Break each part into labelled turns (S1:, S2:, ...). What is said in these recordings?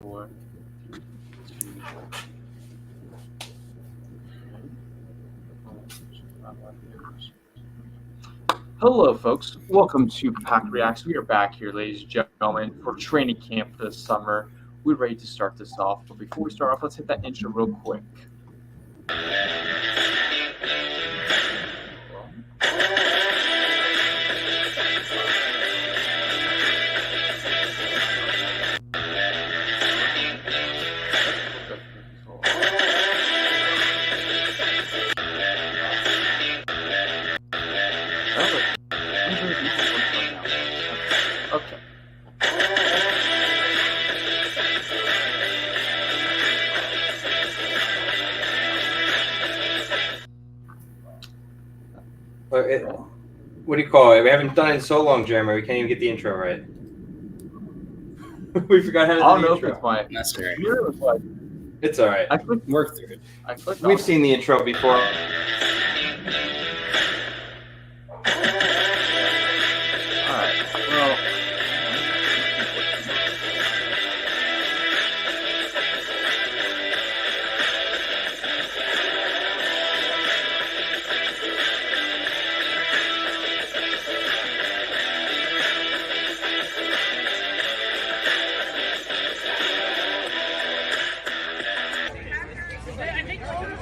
S1: 4, 3, 2. Hello, folks. Welcome to PackReacts. We are back here, ladies and gentlemen, for training camp for the summer. We're ready to start this off. But before we start off, let's hit that intro real quick. Okay.
S2: What do you call it? We haven't done it in so long, Jeremy. We can't even get the intro right. We forgot how to do
S1: I don't
S2: the
S1: know
S2: intro.
S1: if it's my
S3: That's all right.
S1: computer was like,
S2: It's all right.
S1: I clicked
S3: Work through it.
S1: on
S2: We've
S1: it.
S2: seen the intro before.
S1: All right. Well,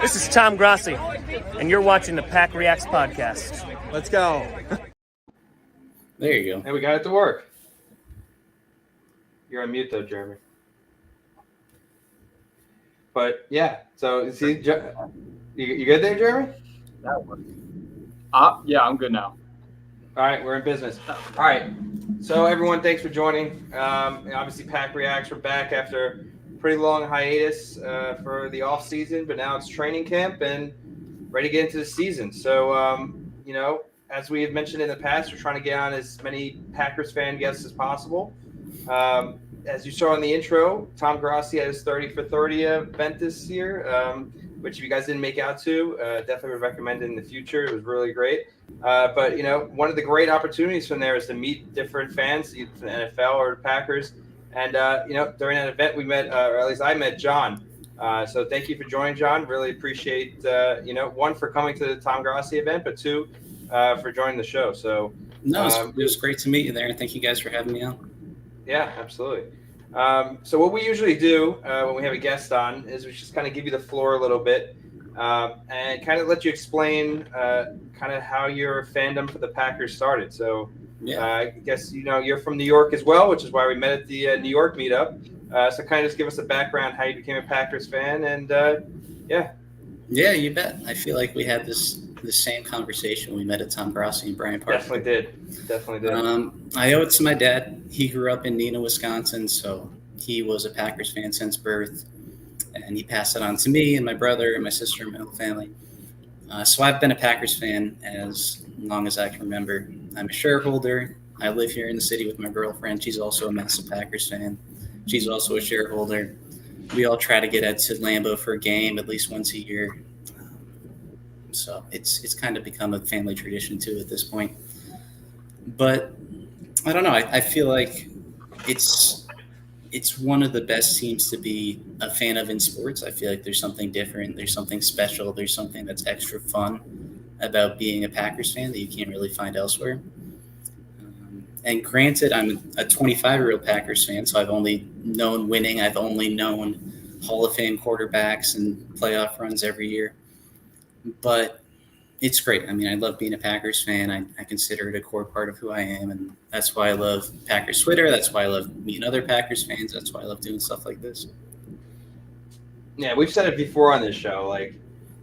S4: This is Tom Grossi, and you're watching the PackReacts podcast.
S5: Let's go.
S3: There you go.
S2: And we got it to work. You're on mute though, Jeremy. But yeah, so see, you good there, Jeremy?
S1: that worked. Yeah, I'm good now.
S2: All right, we're in business. All right, so everyone, thanks for joining. Obviously, PackReacts, we're back after a pretty long hiatus for the off season, but now it's training camp and ready to get into the season. So, as we have mentioned in the past, we're trying to get on as many Packers fan guests as possible. As you saw in the intro, Tom Grossi had his 30 for 30 event this year, which if you guys didn't make out to, definitely would recommend it in the future. It was really great. But one of the great opportunities from there is to meet different fans, either from the NFL or the Packers. And, during that event, we met, or at least I met John. So thank you for joining, John. Really appreciate, one, for coming to the Tom Grossi event, but two, for joining the show. So
S3: No, it was great to meet you there, and thank you guys for having me on.
S2: yeah, absolutely. So what we usually do when we have a guest on is we just kind of give you the floor a little bit and kind of let you explain kind of how your fandom for the Packers started. So I guess, you're from New York as well, which is why we met at the New York meetup. So kind of just give us a background how you became a Packers fan and yeah.
S3: Yeah, you bet. I feel like we had the same conversation when we met at Tom Grossi and Brian Park.
S2: Definitely did.
S3: I owe it to my dad. He grew up in Neenah, Wisconsin, so he was a Packers fan since birth, and he passed it on to me and my brother and my sister and my whole family. So I've been a Packers fan as long as I can remember. I'm a shareholder. I live here in the city with my girlfriend. She's also a massive Packers fan. She's also a shareholder. We all try to get out to Lambeau for a game at least once a year. So it's kind of become a family tradition too at this point. But I don't know. I feel like it's one of the best teams to be a fan of in sports. I feel like there's something different. There's something special. There's something that's extra fun about being a Packers fan that you can't really find elsewhere. And granted, I'm a 25-year-old Packers fan, so I've only known winning. I've only known Hall of Fame quarterbacks and playoff runs every year. But it's great. I mean, I love being a Packers fan. I consider it a core part of who I am, and that's why I love Packers Twitter. That's why I love meeting other Packers fans. That's why I love doing stuff like this.
S2: Yeah, we've said it before on this show. Like,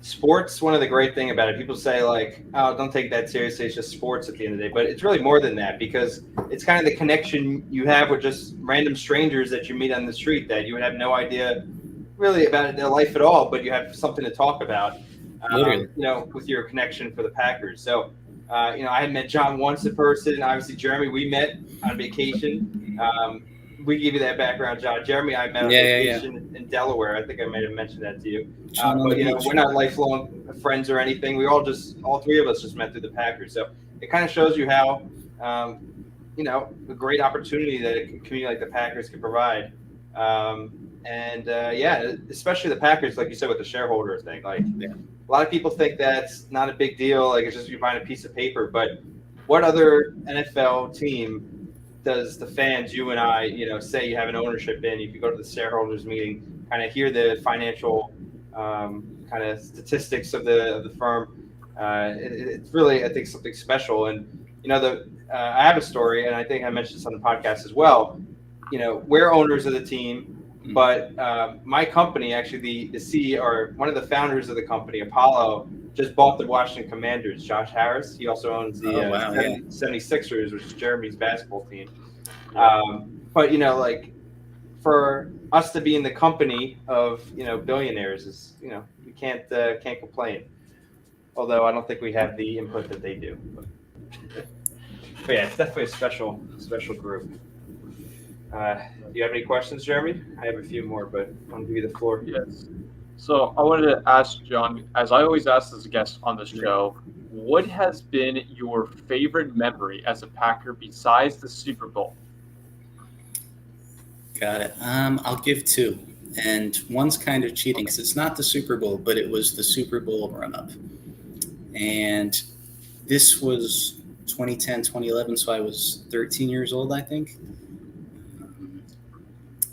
S2: sports, one of the great thing about it, people say, like, oh, don't take that seriously. It's just sports at the end of the day. But it's really more than that because it's kind of the connection you have with just random strangers that you meet on the street that you would have no idea really about their life at all, but you have something to talk about. With your connection for the Packers. So, I had met John once in person. Obviously, Jeremy, we met on vacation. We give you that background, John. Jeremy, I met on vacation in Delaware. I think I may have mentioned that to you. But, we're not lifelong friends or anything. We all three of us just met through the Packers. So it kind of shows you how, a great opportunity that a community like the Packers can provide. And especially the Packers, like you said, with the shareholder thing. Like a lot of people think that's not a big deal. Like it's just you buying a piece of paper. But what other NFL team does the fans, you and I, say you have an ownership in? You can go to the shareholders meeting, kind of hear the financial kind of statistics of the firm. It's really, I think, something special. And I have a story, and I think I mentioned this on the podcast as well. We're owners of the team. But my company, actually, the CEO or one of the founders of the company, Apollo, just bought the Washington Commanders, Josh Harris. He also owns the 76ers, which is Jeremy's basketball team. But, like for us to be in the company of, billionaires is, we can't complain. Although I don't think we have the input that they do. But yeah, it's definitely a special group. Do you have any questions, Jeremy? I have a few more, but I want to give you the floor.
S1: Yes. So I wanted to ask John, as I always ask as a guest on the show, what has been your favorite memory as a Packer besides the Super Bowl?
S3: Got it. I'll give two. And one's kind of cheating because it's not the Super Bowl, but it was the Super Bowl run-up. And this was 2010, 2011, so I was 13 years old, I think.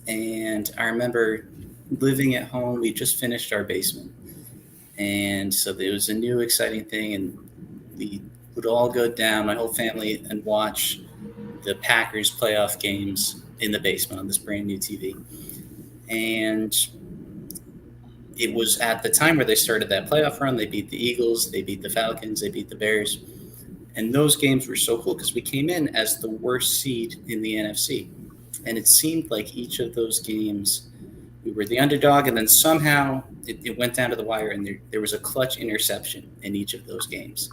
S3: And I remember living at home. We just finished our basement. And so it was a new, exciting thing. And we would all go down, my whole family, and watch the Packers playoff games in the basement on this brand new TV. And it was at the time where they started that playoff run. They beat the Eagles, they beat the Falcons, they beat the Bears. And those games were so cool because we came in as the worst seed in the NFC. And it seemed like each of those games, we were the underdog, and then somehow it went down to the wire, and there was a clutch interception in each of those games.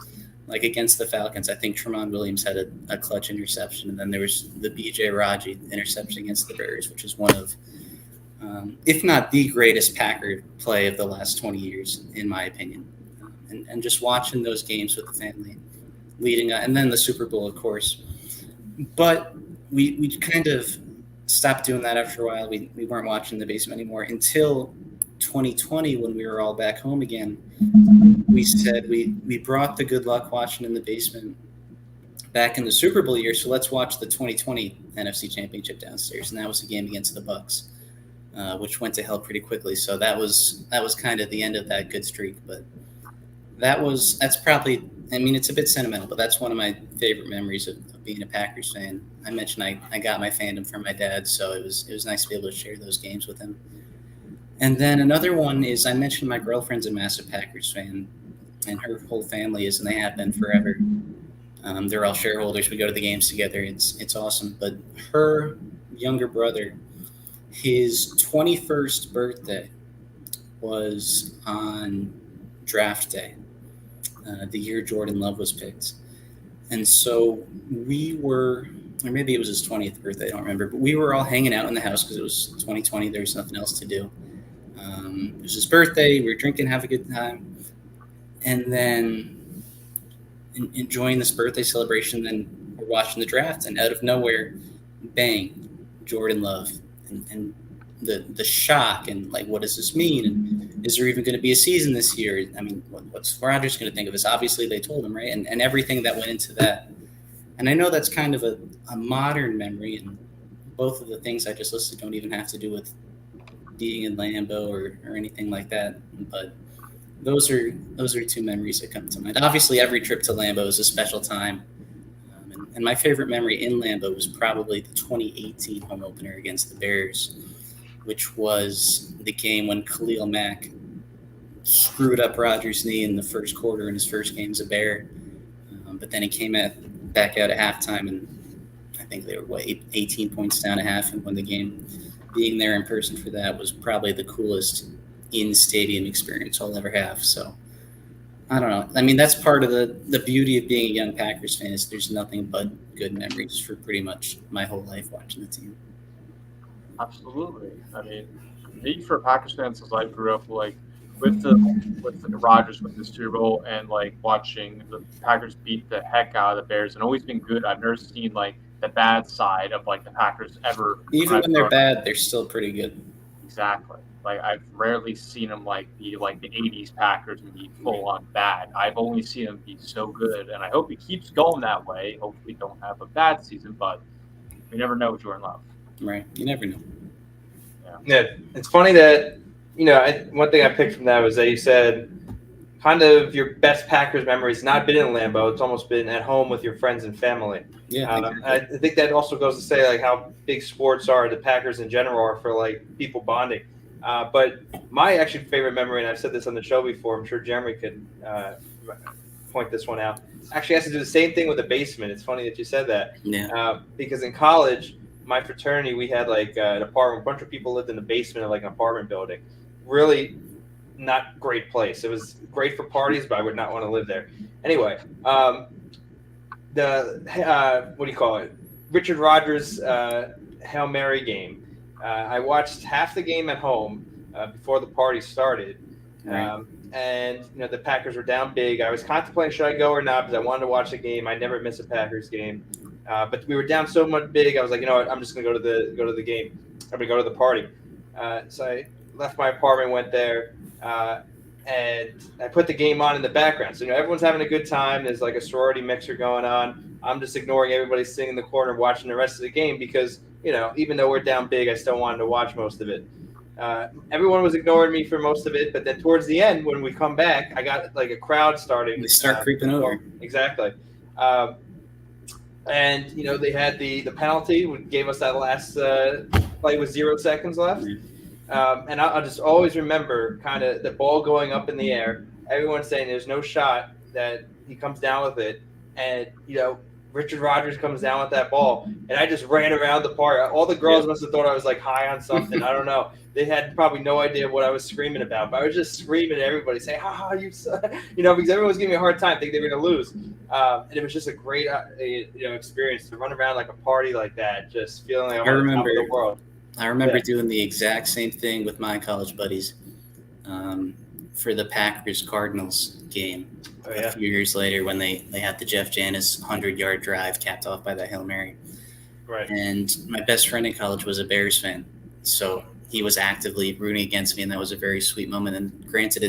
S3: Like against the Falcons, I think Tremont Williams had a clutch interception, and then there was the B.J. Raji interception against the Bears, which is one of, if not the greatest Packer play of the last 20 years, in my opinion. And just watching those games with the family leading up, and then the Super Bowl, of course. But we kind of stopped doing that after a while. We weren't watching the basement anymore until 2020 when we were all back home again. We said we brought the good luck watching in the basement back in the Super Bowl year, so let's watch the 2020 NFC Championship downstairs, and that was a game against the Bucs, which went to hell pretty quickly. So that was kind of the end of that good streak. But that's probably, I mean, it's a bit sentimental, but that's one of my favorite memories of being a Packers fan. I mentioned I got my fandom from my dad, so it was nice to be able to share those games with him. And then another one is, I mentioned my girlfriend's a massive Packers fan, and her whole family is, and they have been forever. They're all shareholders. We go to the games together. It's awesome. But her younger brother, his 21st birthday was on draft day, the year Jordan Love was picked. And so we were, or maybe it was his 20th birthday, I don't remember, but we were all hanging out in the house because it was 2020. There was nothing else to do. It was his birthday. We were drinking, having a good time. And then enjoying this birthday celebration. Then we're watching the draft, and out of nowhere, bang, Jordan Love. And the shock and like, what does this mean? And is there even going to be a season this year? I mean, what's Rodgers going to think of this? Obviously, they told him, right? And everything that went into that. And I know that's kind of a modern memory, and both of the things I just listed don't even have to do with being in Lambeau or anything like that. But those are two memories that come to mind. Obviously, every trip to Lambeau is a special time. And my favorite memory in Lambeau was probably the 2018 home opener against the Bears, which was the game when Khalil Mack screwed up Rodgers' knee in the first quarter in his first game as a Bear. But then he came back out at halftime, and I think they were, 18 points down at half and won the game. Being there in person for that was probably the coolest in-stadium experience I'll ever have. So, I don't know. I mean, that's part of the beauty of being a young Packers fan is there's nothing but good memories for pretty much my whole life watching the team.
S1: Absolutely. I mean, me for Packers fans, since I grew up like with the Rodgers with the Super Bowl and like watching the Packers beat the heck out of the Bears, and always been good. I've never seen like the bad side of like the Packers ever.
S3: Even when they're bad, they're still pretty good.
S1: Exactly. Like I've rarely seen him be like the '80s Packers and be full on bad. I've only seen him be so good, and I hope he keeps going that way. Hopefully, don't have a bad season, but we never know with Jordan Love.
S3: Right. You never know.
S2: Yeah, it's funny that one thing I picked from that was that you said kind of your best Packers memories not been in Lambeau. It's almost been at home with your friends and family.
S3: Yeah. Exactly.
S2: I think that also goes to say like how big sports are, the Packers in general are for like people bonding. But my actually favorite memory, and I've said this on the show before, I'm sure Jeremy could point this one out. Actually, has to do the same thing with the basement. It's funny that you said that.
S3: Yeah.
S2: Because in college, my fraternity, we had like an apartment. A bunch of people lived in the basement of like an apartment building. Really not great place. It was great for parties, but I would not want to live there. Anyway, the what do you call it? Richard Rodgers Hail Mary game. I watched half the game at home before the party started.
S3: Right.
S2: And the Packers were down big. I was contemplating should I go or not because I wanted to watch the game. I never miss a Packers game. But we were down so much big. I was like, you know what? I'm just gonna go to the game. I'm gonna go to the party. So I left my apartment, went there, and I put the game on in the background. So everyone's having a good time. There's like a sorority mixer going on. I'm just ignoring everybody sitting in the corner watching the rest of the game because even though we're down big, I still wanted to watch most of it. Everyone was ignoring me for most of it, but then towards the end, when we come back, I got like a crowd starting.
S3: They start creeping over.
S2: Exactly. And they had the penalty, which gave us that last play with 0 seconds left. And I'll just always remember kind of the ball going up in the air. Everyone saying there's no shot that he comes down with it, and Richard Rodgers comes down with that ball, and I just ran around the park. All the girls must have thought I was like high on something. I don't know. They had probably no idea what I was screaming about, but I was just screaming at everybody, saying, "Ha ha, you!" Because everyone was giving me a hard time, thinking they were going to lose. And it was just a great, experience to run around like a party like that, just feeling like I'm on top of the world.
S3: I remember doing the exact same thing with my college buddies for the Packers-Cardinals game a few years later when they had the Jeff Janis 100-yard drive capped off by that Hail Mary.
S2: Right.
S3: And my best friend in college was a Bears fan, so he was actively rooting against me, and that was a very sweet moment. And granted,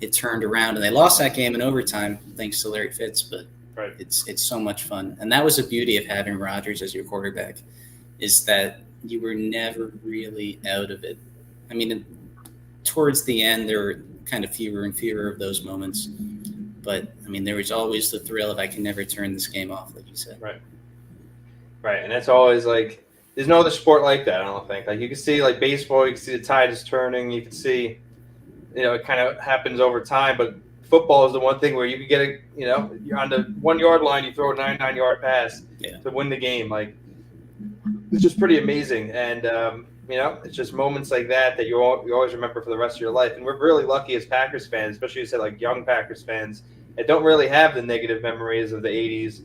S3: it turned around, and they lost that game in overtime thanks to Larry Fitz, but it's so much fun. And that was the beauty of having Rodgers as your quarterback, is that you were never really out of it. I mean, towards the end, there were kind of fewer and fewer of those moments. But, I mean, there was always the thrill of I can never turn this game off, like you said.
S2: Right. And that's always like – there's no other sport like that, I don't think. Like you can see like baseball, you can see the tide is turning. You can see, it kind of happens over time. But football is the one thing where you can get you're on the 1 yard line, you throw a 99-yard pass to win the game. Like, it's just pretty amazing. And, it's just moments like that you always remember for the rest of your life. And we're really lucky as Packers fans, especially you said like young Packers fans, that don't really have the negative memories of the 80s.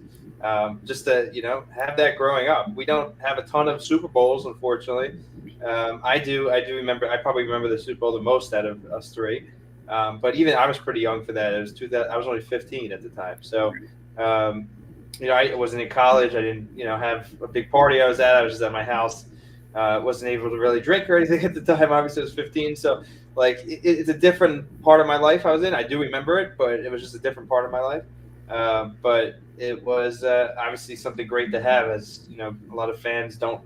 S2: Just to, have that growing up. We don't have a ton of Super Bowls, unfortunately. I do remember, I probably remember the Super Bowl the most out of us three. But even I was pretty young for that. It was I was only 15 at the time. So, I wasn't in college. I didn't, have a big party I was just at my house. Wasn't able to really drink or anything at the time. Obviously, I was 15. So, like, it's a different part of my life I was in. I do remember it, but it was just a different part of my life. But it was obviously something great to have, as, a lot of fans don't,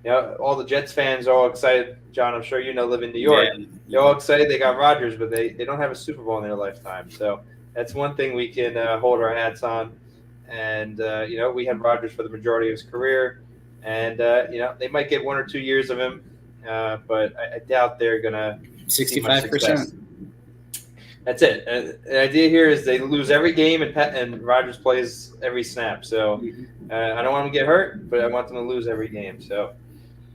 S2: all the Jets fans are all excited. John, I'm sure live in New York. Yeah. They're all excited they got Rodgers, but they don't have a Super Bowl in their lifetime. So that's one thing we can hold our hats on. And, we had Rodgers for the majority of his career. And, they might get 1 or 2 years of him, but I doubt they're going to
S3: 65%.
S2: That's it. The idea here is they lose every game and Rodgers plays every snap. So I don't want them to get hurt, but I want them to lose every game. So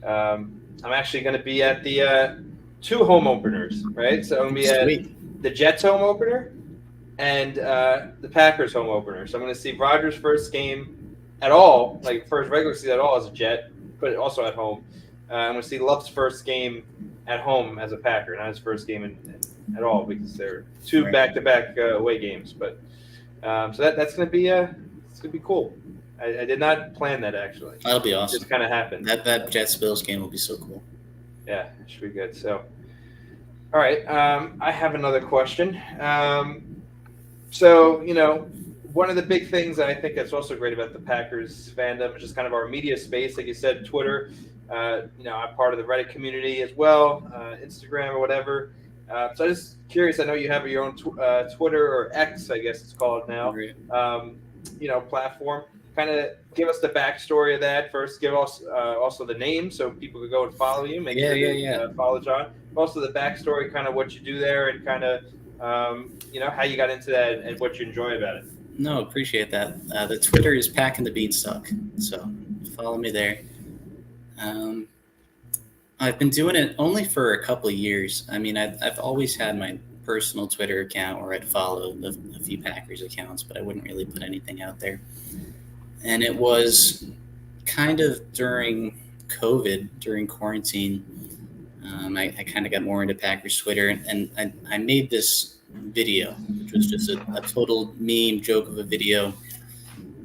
S2: I'm actually going to be at the 2 home openers, right? So I'm going to be at the Jets home opener and the Packers home opener. So I'm going to see Rodgers' first game at all, like first regular season at all as a Jet, but also at home. I'm going to see Love's first game at home as a Packer, not his first game at all, because they're 2 back-to-back away games. But so that's going to be it's going to be cool. I did not plan that, actually.
S3: That'll be awesome.
S2: It just kind of happened.
S3: That Jets Bills game will be so cool.
S2: Yeah, it should be good. So, all right, I have another question. So, one of the big things that I think that's also great about the Packers fandom is just kind of our media space. Like you said, Twitter, I'm part of the Reddit community as well, Instagram or whatever. So I'm just curious. I know you have your own Twitter or X, I guess it's called now,
S3: Right.
S2: platform. Kind of give us the backstory of that first. Give us also the name so people could go and follow you. Make sure to follow John. Also the backstory, kind of what you do there, and kind of how you got into that and what you enjoy about it.
S3: No, appreciate that. The Twitter is Packing the Beanstalk, so follow me there. I've been doing it only for a couple of years. I mean, I've always had my personal Twitter account where I'd follow a few Packers accounts, but I wouldn't really put anything out there. And it was kind of during COVID, during quarantine, I kind of got more into Packers Twitter, and I made this video, which was just a total meme joke of a video.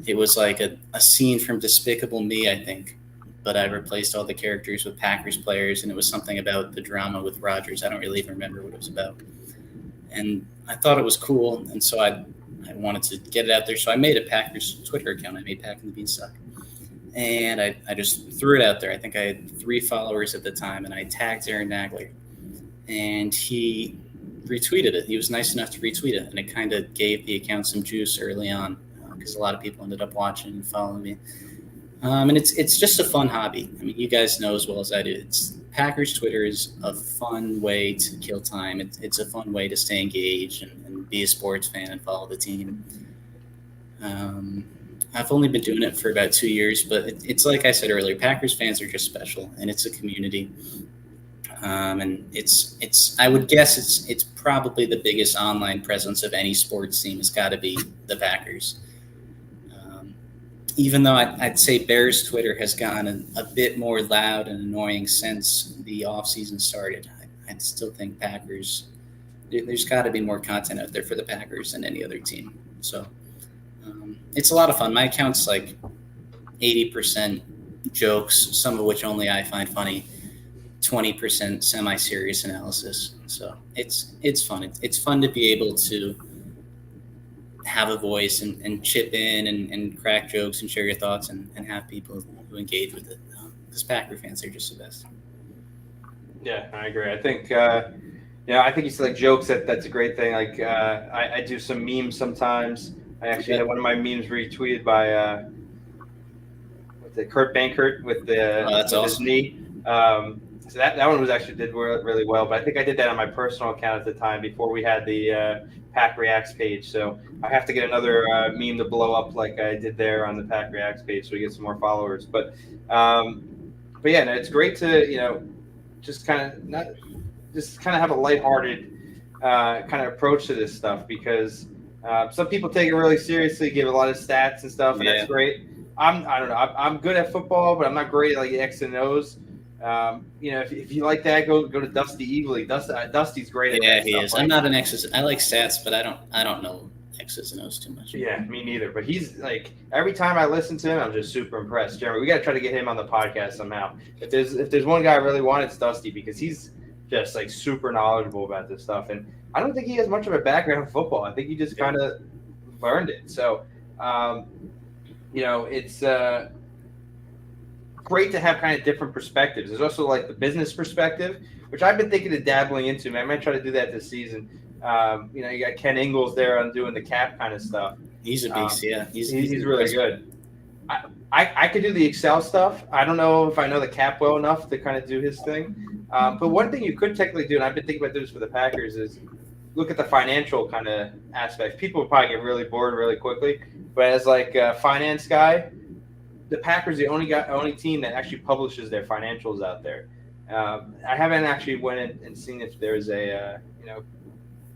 S3: It was like a scene from Despicable Me, I think, but I replaced all the characters with Packers players, and it was something about the drama with Rodgers. I don't really even remember what it was about. And I thought it was cool, and so I wanted to get it out there. So I made a Packers Twitter account. I made Packing the Beanstalk. And I just threw it out there. I think I had 3 followers at the time, and I tagged Aaron Nagler. And he retweeted it. He was nice enough to retweet it, and it kind of gave the account some juice early on because a lot of people ended up watching and following me. And it's just a fun hobby. I mean, you guys know as well as I do. Packers Twitter is a fun way to kill time. It's a fun way to stay engaged and be a sports fan and follow the team. I've only been doing it for about 2 years, but it's like I said earlier, Packers fans are just special, and it's a community. And I would guess it's probably the biggest online presence of any sports team has got to be the Packers. Even though I'd say Bears Twitter has gotten a bit more loud and annoying since the offseason started, I still think Packers, there's got to be more content out there for the Packers than any other team. So it's a lot of fun. My account's like 80% jokes, some of which only I find funny, 20% semi-serious analysis. So it's fun. It's fun to be able to have a voice and chip in and crack jokes and share your thoughts and have people who engage with it. Because Packer fans are just the best.
S2: Yeah, I agree. I think I think you said like jokes. That's a great thing. Like I do some memes sometimes. I actually had one of my memes retweeted by Kurt Bankert with
S3: awesome.
S2: His knee. So that one was actually did really well. But I think I did that on my personal account at the time before we had the PackReacts page. So I have to get another meme to blow up like I did there on the PackReacts page so we get some more followers. But yeah, no, it's great to just kind of have a lighthearted kind of approach to this stuff because some people take it really seriously, give a lot of stats and stuff, and that's great. I don't know. I'm good at football, but I'm not great at like X and O's. If you like that, go to Dusty Evely. Dusty's great at that.
S3: Yeah, he is. I'm not an X's. I like stats, but I don't know X's and O's too much.
S2: Yeah, me neither. But he's like every time I listen to him, I'm just super impressed. Jeremy, we got to try to get him on the podcast somehow. If there's one guy I really want, it's Dusty because he's just like super knowledgeable about this stuff, and I don't think he has much of a background in football. I think he just kind of learned it. So, it's great to have kind of different perspectives. There's also like the business perspective, which I've been thinking of dabbling into. I might try to do that this season. You got Ken Ingalls there on doing the cap kind of stuff.
S3: He's a beast, yeah. He's
S2: really good. I could do the Excel stuff. I don't know if I know the cap well enough to kind of do his thing. But one thing you could technically do, and I've been thinking about doing this for the Packers, is look at the financial kind of aspects. People will probably get really bored really quickly. But as like a finance guy, the Packers are the only team that actually publishes their financials out there. I haven't actually went in and seen if there's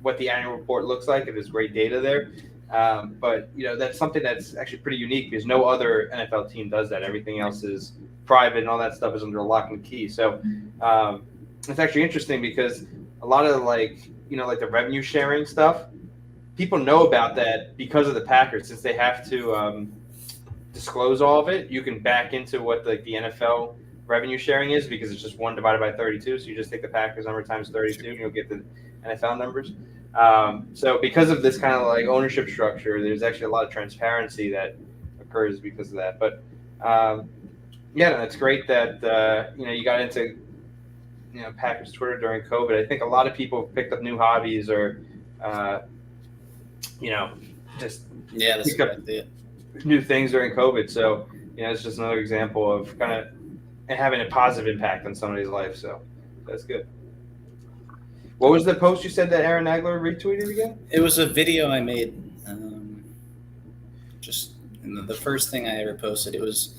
S2: what the annual report looks like, if there's great data there. But that's something that's actually pretty unique because no other NFL team does that. Everything else is private and all that stuff is under lock and key. So it's actually interesting because a lot of like the revenue sharing stuff, people know about that because of the Packers, since they have to disclose all of it. You can back into what like the NFL revenue sharing is, because it's just 1 divided by 32. So you just take the Packers number times 32, and you'll get the NFL numbers. So because of this kind of like ownership structure, there's actually a lot of transparency that occurs because of that. But yeah, no, it's great that you got into Packers Twitter during COVID. I think a lot of people picked up new hobbies or just
S3: that's
S2: picked up new things during COVID. So it's just another example of kind of having a positive impact on somebody's life. So that's good. What was the post you said that Aaron Nagler retweeted again?
S3: It was a video I made. Just the first thing I ever posted. It was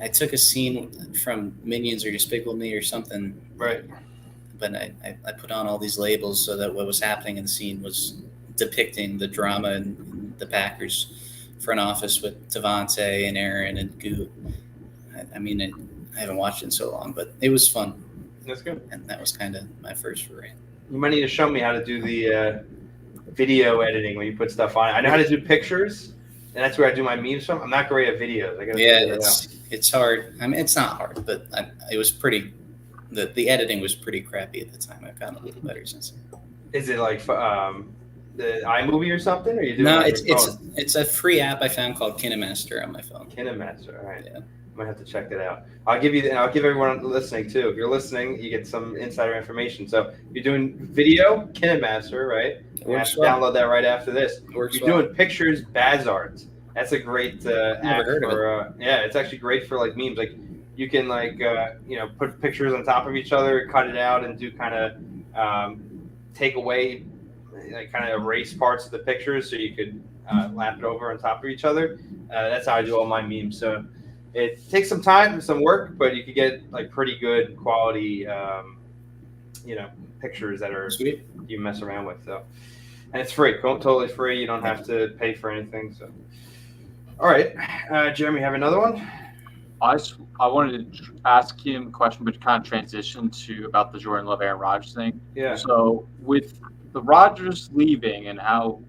S3: I took a scene from Minions or Despicable Me or something.
S2: Right.
S3: But I put on all these labels so that what was happening in the scene was depicting the drama in the Packers front office with Devontae and Aaron and Goot. I haven't watched it in so long, but it was fun.
S2: That's good.
S3: And that was kind of my first foray.
S2: You might need to show me how to do the video editing when you put stuff on. I know how to do pictures, and that's where I do my memes from. I'm not great at videos.
S3: It's hard. I mean, it's not hard, but it was pretty. The editing was pretty crappy at the time. I've gotten a little better since.
S2: Is it like the iMovie or something? Or you do
S3: no, it's a free app I found called KineMaster on my phone.
S2: KineMaster, all right.
S3: Yeah.
S2: I might have to check that out. I'll give everyone listening too. If you're listening, you get some insider information. So you're doing video, KineMaster, right? You have to download that right after this. You're doing pictures, Bazart. That's a great app for. It's actually great for like memes. Like you can put pictures on top of each other, cut it out, and do kind of take away, like kind of erase parts of the pictures, so you could lap it over on top of each other. That's how I do all my memes. So. It takes some time and some work, but you can get like pretty good quality, pictures that are
S3: sweet.
S2: You mess around with. So, and it's free, totally free. You don't have to pay for anything. So, all right, Jeremy, have another one.
S1: I wanted to ask him a question, but kind of transition to about the Jordan Love, Aaron Rodgers thing.
S2: Yeah.
S1: So with the Rodgers leaving and how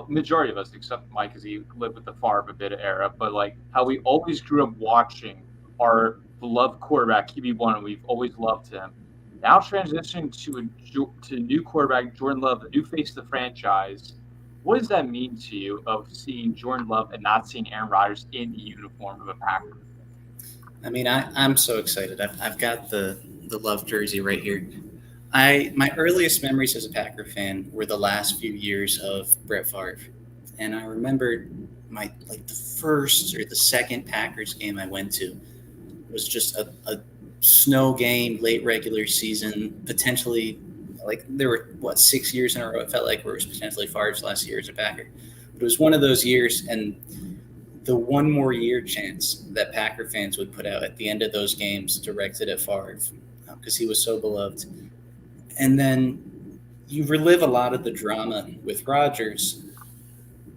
S1: majority of us, except Mike, because he lived with the Favre a bit of era, but like how we always grew up watching our beloved quarterback QB1, and we've always loved him. Now transitioning to new quarterback Jordan Love, the new face of the franchise. What does that mean to you of seeing Jordan Love and not seeing Aaron Rodgers in the uniform of a Packer?
S3: I mean, I'm so excited. I've got the Love jersey right here. My earliest memories as a Packer fan were the last few years of Brett Favre. And I remember the first or the second Packers game I went to was just a snow game, late regular season, potentially there were 6 years in a row it felt like where it was potentially Favre's last year as a Packer. But it was one of those years, and the one more year chance that Packer fans would put out at the end of those games directed at Favre because he was so beloved. And then you relive a lot of the drama with Rodgers.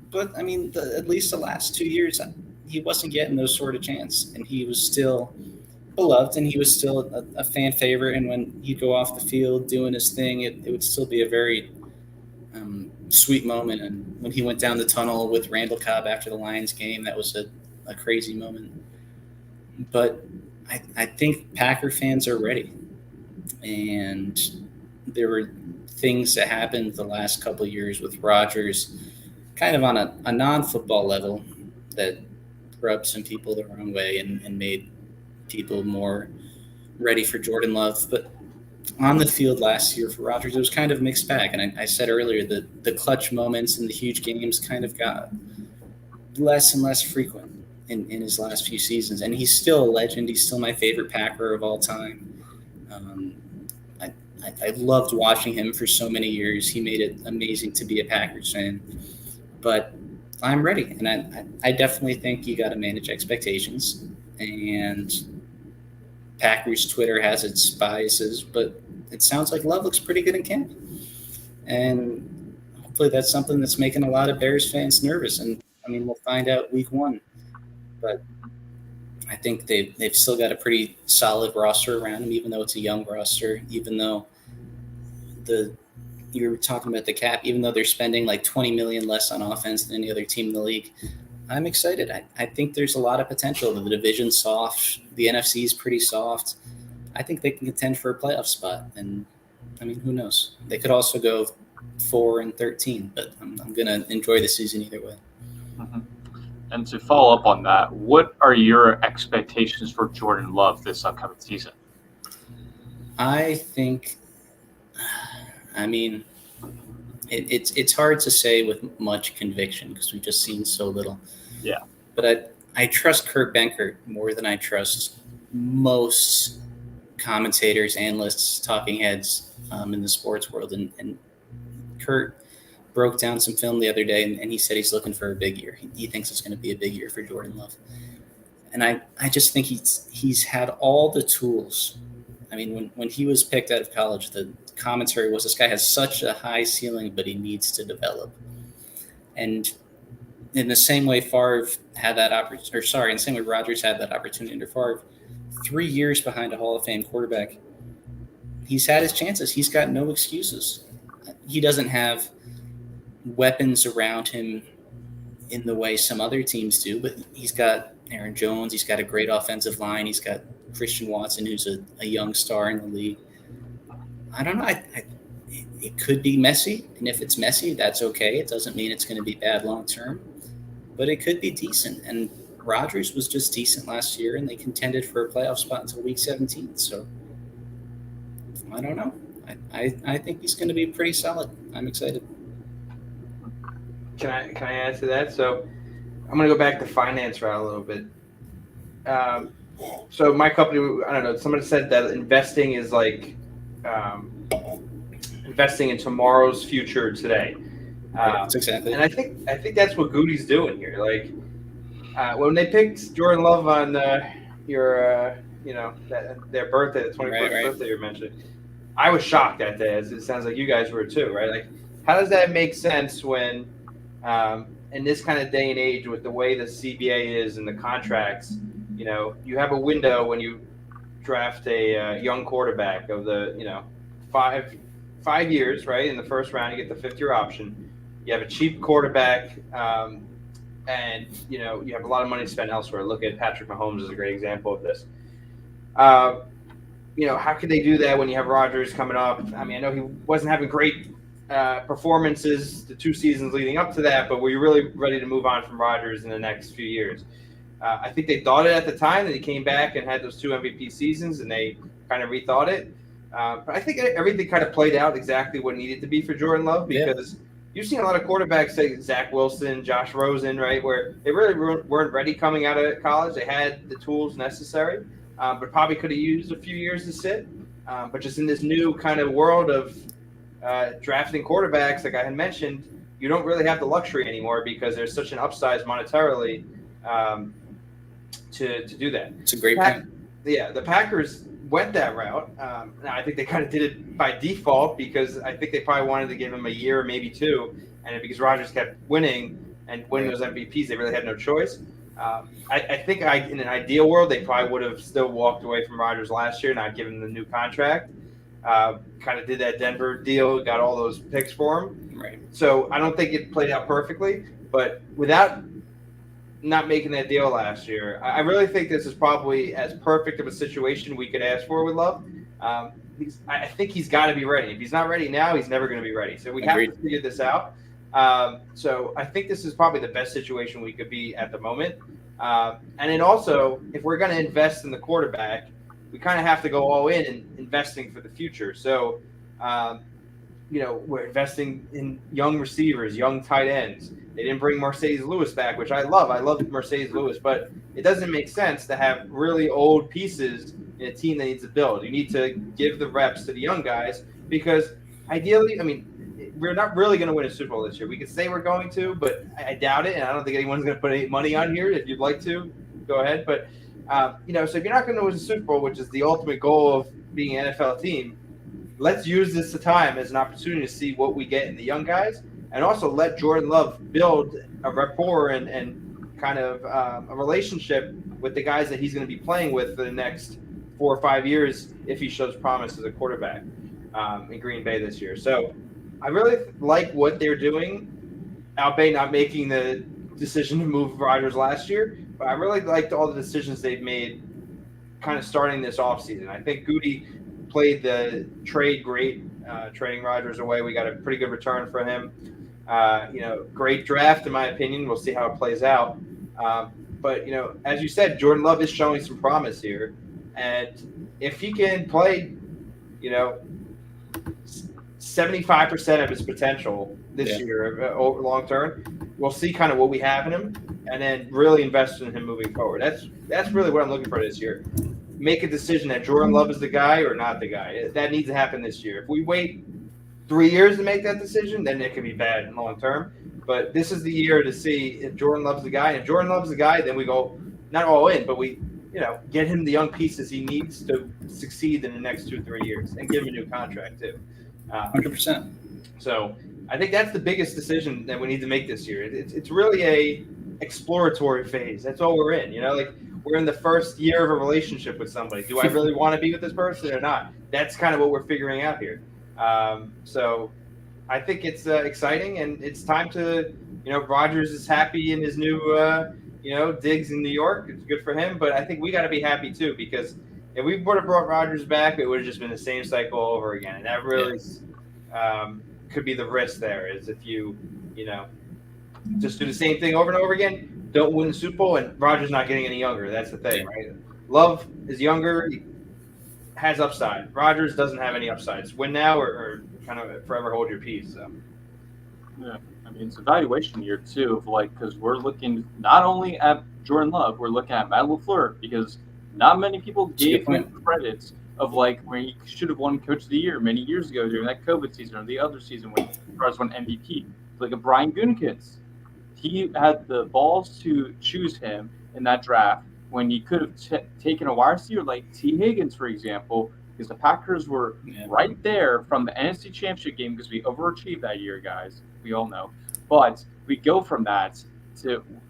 S3: But, I mean, at least the last 2 years, he wasn't getting those sort of chance. And he was still beloved, and he was still a fan favorite. And when he'd go off the field doing his thing, it would still be a very sweet moment. And when he went down the tunnel with Randall Cobb after the Lions game, that was a crazy moment. But I think Packer fans are ready. And there were things that happened the last couple of years with Rodgers, kind of on a non-football level, that rubbed some people the wrong way and made people more ready for Jordan Love. But on the field last year for Rodgers, it was kind of a mixed bag. And I said earlier that the clutch moments and the huge games kind of got less and less frequent in his last few seasons. And he's still a legend. He's still my favorite Packer of all time. I loved watching him for so many years. He made it amazing to be a Packers fan. But I'm ready, and I definitely think you got to manage expectations. And Packers Twitter has its biases, but it sounds like Love looks pretty good in camp. And hopefully that's something that's making a lot of Bears fans nervous. And, I mean, we'll find out week 1. But I think they've still got a pretty solid roster around him, even though it's a young roster, even though you were talking about the cap, even though they're spending like $20 million less on offense than any other team in the league. I'm excited. I think there's a lot of potential. The division's soft. The NFC is pretty soft. I think they can contend for a playoff spot. And, I mean, who knows? They could also go 4-13, but I'm going to enjoy the season either way.
S1: Mm-hmm. And to follow up on that, what are your expectations for Jordan Love this upcoming season?
S3: I think, I mean, it's hard to say with much conviction because we've just seen so little.
S1: Yeah.
S3: But I trust Kurt Benkert more than I trust most commentators, analysts, talking heads in the sports world. And Kurt broke down some film the other day, and he said he's looking for a big year. He thinks it's going to be a big year for Jordan Love. And I just think he's had all the tools. I mean, when he was picked out of college, the commentary was this guy has such a high ceiling, but he needs to develop. And in the same way Favre had that opportunity, in the same way Rodgers had that opportunity under Favre, 3 years behind a Hall of Fame quarterback, he's had his chances. He's got no excuses. He doesn't have weapons around him in the way some other teams do, but he's got Aaron Jones. He's got a great offensive line. He's got Christian Watson, who's a young star in the league. I don't know. It could be messy, and if it's messy, that's okay. It doesn't mean it's going to be bad long term, but it could be decent. And Rodgers was just decent last year, and they contended for a playoff spot until week 17. So I don't know. I think he's going to be pretty solid. I'm excited.
S2: Can I add to that? So I'm going to go back to finance route a little bit. So my company, I don't know, somebody said that investing is like investing in tomorrow's future today.
S3: That's exactly.
S2: And I think that's what Goody's doing here. Like when they picked Jordan Love on their birthday, the 21st birthday you mentioned, I was shocked that day, as it sounds like you guys were too, right? Like, how does that make sense when in this kind of day and age with the way the CBA is and the contracts, you have a window when you draft a young quarterback of the, 5 years, right? In the first round, you get the 5th-year option. You have a cheap quarterback, and, you have a lot of money to spend elsewhere. Look at Patrick Mahomes as a great example of this. How could they do that when you have Rodgers coming up? I mean, I know he wasn't having great performances the 2 seasons leading up to that, but were you really ready to move on from Rodgers in the next few years? I think they thought it at the time, that he came back and had those 2 MVP seasons, and they kind of rethought it. But I think everything kind of played out exactly what needed to be for Jordan Love, because you've seen a lot of quarterbacks, say Zach Wilson, Josh Rosen, right, where they really weren't ready coming out of college. They had the tools necessary, but probably could have used a few years to sit. But just in this new kind of world of drafting quarterbacks, like I had mentioned, you don't really have the luxury anymore because there's such an upside monetarily to do that.
S3: It's a great point.
S2: Yeah, the Packers went that route. Now I think they kind of did it by default because I think they probably wanted to give him a year, maybe 2, and because Rodgers kept winning and winning those MVPs, they really had no choice. I think in an ideal world, they probably would have still walked away from Rodgers last year, not given him the new contract. Kind of did that Denver deal, got all those picks for him.
S3: Right.
S2: So I don't think it played out perfectly, but without not making that deal last year, I really think this is probably as perfect of a situation we could ask for with Love. I think he's got to be ready. If he's not ready now, he's never going to be ready. So we have to figure this out. So I think this is probably the best situation we could be at the moment. And then also, if we're going to invest in the quarterback, we kind of have to go all in investing for the future. So, we're investing in young receivers, young tight ends. They didn't bring Mercedes Lewis back, which I love. I love Mercedes Lewis, but it doesn't make sense to have really old pieces in a team that needs to build. You need to give the reps to the young guys because ideally, I mean, we're not really going to win a Super Bowl this year. We could say we're going to, but I doubt it, and I don't think anyone's going to put any money on here. If you'd like to, go ahead. But, so if you're not going to win a Super Bowl, which is the ultimate goal of being an NFL team, let's use this time as an opportunity to see what we get in the young guys, and also let Jordan Love build a rapport and kind of a relationship with the guys that he's going to be playing with for the next 4 or 5 years if he shows promise as a quarterback in Green Bay this year. So I really like what they're doing, albeit not making the decision to move Rodgers last year, but I really liked all the decisions they've made kind of starting this offseason. I think Goody played the trade great, trading Rodgers away. We got a pretty good return for him. Great draft, in my opinion. We'll see how it plays out. But, as you said, Jordan Love is showing some promise here. And if he can play, 75% of his potential this year over long term, we'll see kind of what we have in him and then really invest in him moving forward. That's really what I'm looking for this year. Make a decision that Jordan Love is the guy or not the guy. That needs to happen this year. If we wait 3 years to make that decision, then it could be bad in long term. But this is the year to see if Jordan Love's the guy. And if Jordan Love's the guy, then we go not all in, but we get him the young pieces he needs to succeed in the next 2-3 years and give him a new contract too.
S3: 100%.
S2: So I think that's the biggest decision that we need to make this year. It's really a exploratory phase. That's all we're in. We're in the first year of a relationship with somebody. Do I really want to be with this person or not? That's kind of what we're figuring out here. So I think it's exciting, and it's time to, Rodgers is happy in his new, digs in New York. It's good for him, but I think we got to be happy too, because if we would have brought Rodgers back, it would have just been the same cycle all over again. And that really could be the risk there, is if you, just do the same thing over and over again, don't win the Super Bowl, and Rodgers not getting any younger. That's the thing, right? Love is younger, he has upside. Rodgers doesn't have any upsides. Win now or kind of forever hold your peace. So.
S1: Yeah, I mean, it's a valuation year too, because we're looking not only at Jordan Love, we're looking at Matt LaFleur, because not many people gave him credits of where he should have won Coach of the Year many years ago during that COVID season or the other season when Rodgers won MVP. Like a Brian Gutekunst, he had the balls to choose him in that draft when he could have taken a wide receiver like T. Higgins, for example, because the Packers were right there from the NFC Championship game, because we overachieved that year, guys. We all know. But we go from that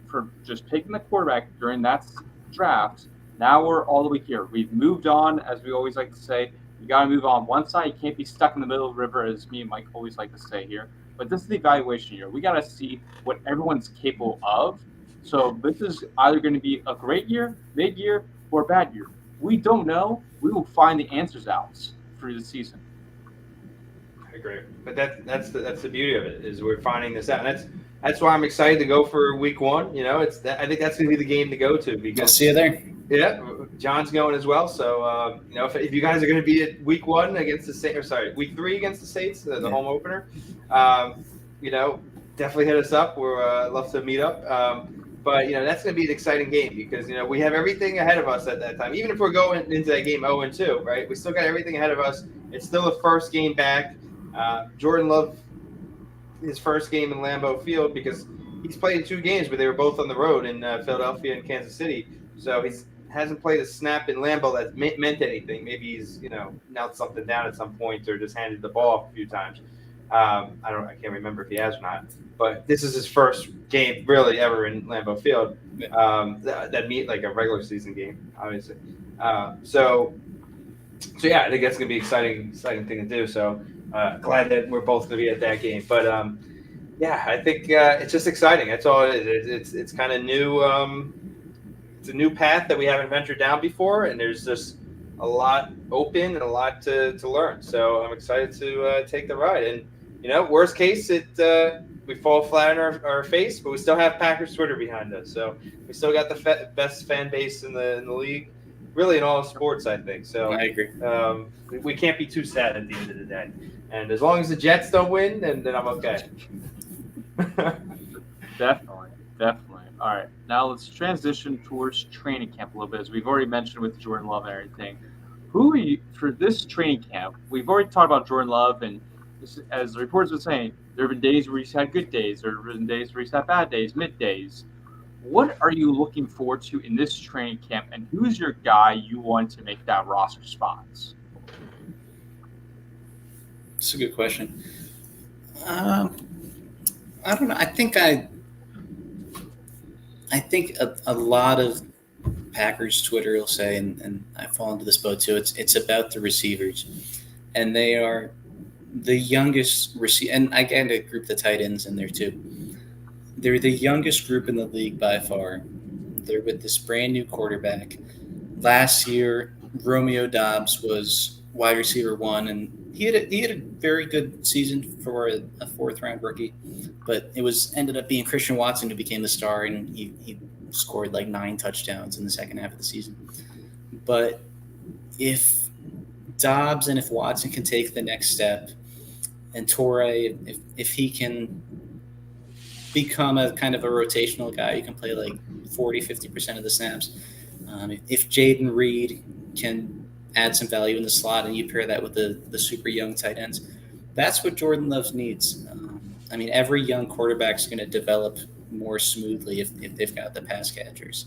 S1: for just picking the quarterback during that draft. Now we're all the way here. We've moved on, as we always like to say. You got to move on one side. You can't be stuck in the middle of the river, as me and Mike always like to say here. But this is the evaluation year. We got to see what everyone's capable of. So this is either going to be a great year, mid-year, or a bad year. We don't know. We will find the answers out through the season.
S2: I agree. But that's the beauty of it, is we're finding this out. And that's why I'm excited to go for week one. I think that's going to be the game to go to, because
S3: I'll see you there.
S2: Yeah, John's going as well. So if you guys are going to be at week one against the Saints, week 3 against the Saints, the home opener, definitely hit us up. We're love to meet up. But that's going to be an exciting game, because we have everything ahead of us at that time. Even if we're going into that game 0-2, right? We still got everything ahead of us. It's still the first game back. Jordan Love, his first game in Lambeau Field, because he's played 2 games, but they were both on the road in Philadelphia and Kansas City. So he hasn't played a snap in Lambeau that meant anything. Maybe he's knelt something down at some point or just handed the ball off a few times. I can't remember if he has or not. But this is his first game really ever in Lambeau Field. That meet like a regular season game, obviously. So yeah, I think that's gonna be exciting thing to do. So glad that we're both gonna be at that game. But yeah, I think it's just exciting. That's all it is. It's kind of new. It's a new path that we haven't ventured down before, and there's just a lot open and a lot to learn. So I'm excited to take the ride. And worst case, we fall flat on our face, but we still have Packers Twitter behind us. So we still got the best fan base in the league, really in all sports, I think. So
S3: I agree.
S2: We can't be too sad at the end of the day. And as long as the Jets don't win, then I'm okay.
S1: Definitely. All right, now let's transition towards training camp a little bit, as we've already mentioned with Jordan Love and everything. Who are you for this training camp? We've already talked about Jordan Love, and as the reports were saying, there have been days where he's had good days, there have been days where he's had bad days, mid days. What are you looking forward to in this training camp, and who's your guy you want to make that roster spots?
S3: That's a good question. I don't know. I think a lot of Packers Twitter will say, and I fall into this boat too, it's about the receivers. And they are the youngest receiver, and I got to group the tight ends in there too. they're the youngest group in the league by far. They're with this brand new quarterback. Last year, Romeo Dobbs was wide receiver 1, and he had a very good season for a fourth-round rookie, but it ended up being Christian Watson who became the star, and he scored like 9 touchdowns in the second half of the season. But if Dobbs and if Watson can take the next step, and Torrey, if he can become a kind of a rotational guy, you can play like 40-50% of the snaps. If Jaden Reed can add some value in the slot, and you pair that with the super young tight ends, that's what Jordan Love needs. Every young quarterback's going to develop more smoothly if they've got the pass catchers.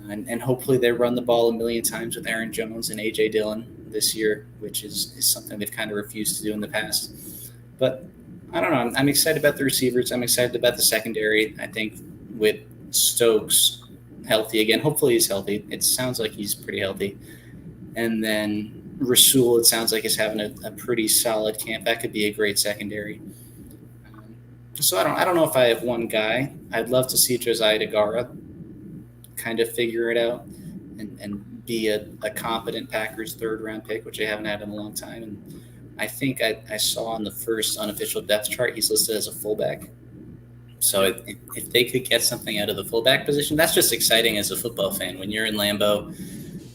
S3: And hopefully they run the ball a million times with Aaron Jones and A.J. Dillon this year, which is something they've kind of refused to do in the past. But I don't know. I'm excited about the receivers. I'm excited about the secondary. I think with Stokes healthy again, hopefully he's healthy. It sounds like he's pretty healthy. And then Rasul, it sounds like he's having a pretty solid camp. That could be a great secondary. So I don't know if I have one guy. I'd love to see Josiah DeGara kind of figure it out and be a competent Packers third-round pick, which I haven't had in a long time. And I think I saw on the first unofficial depth chart he's listed as a fullback. So if they could get something out of the fullback position, that's just exciting as a football fan. When you're in Lambeau,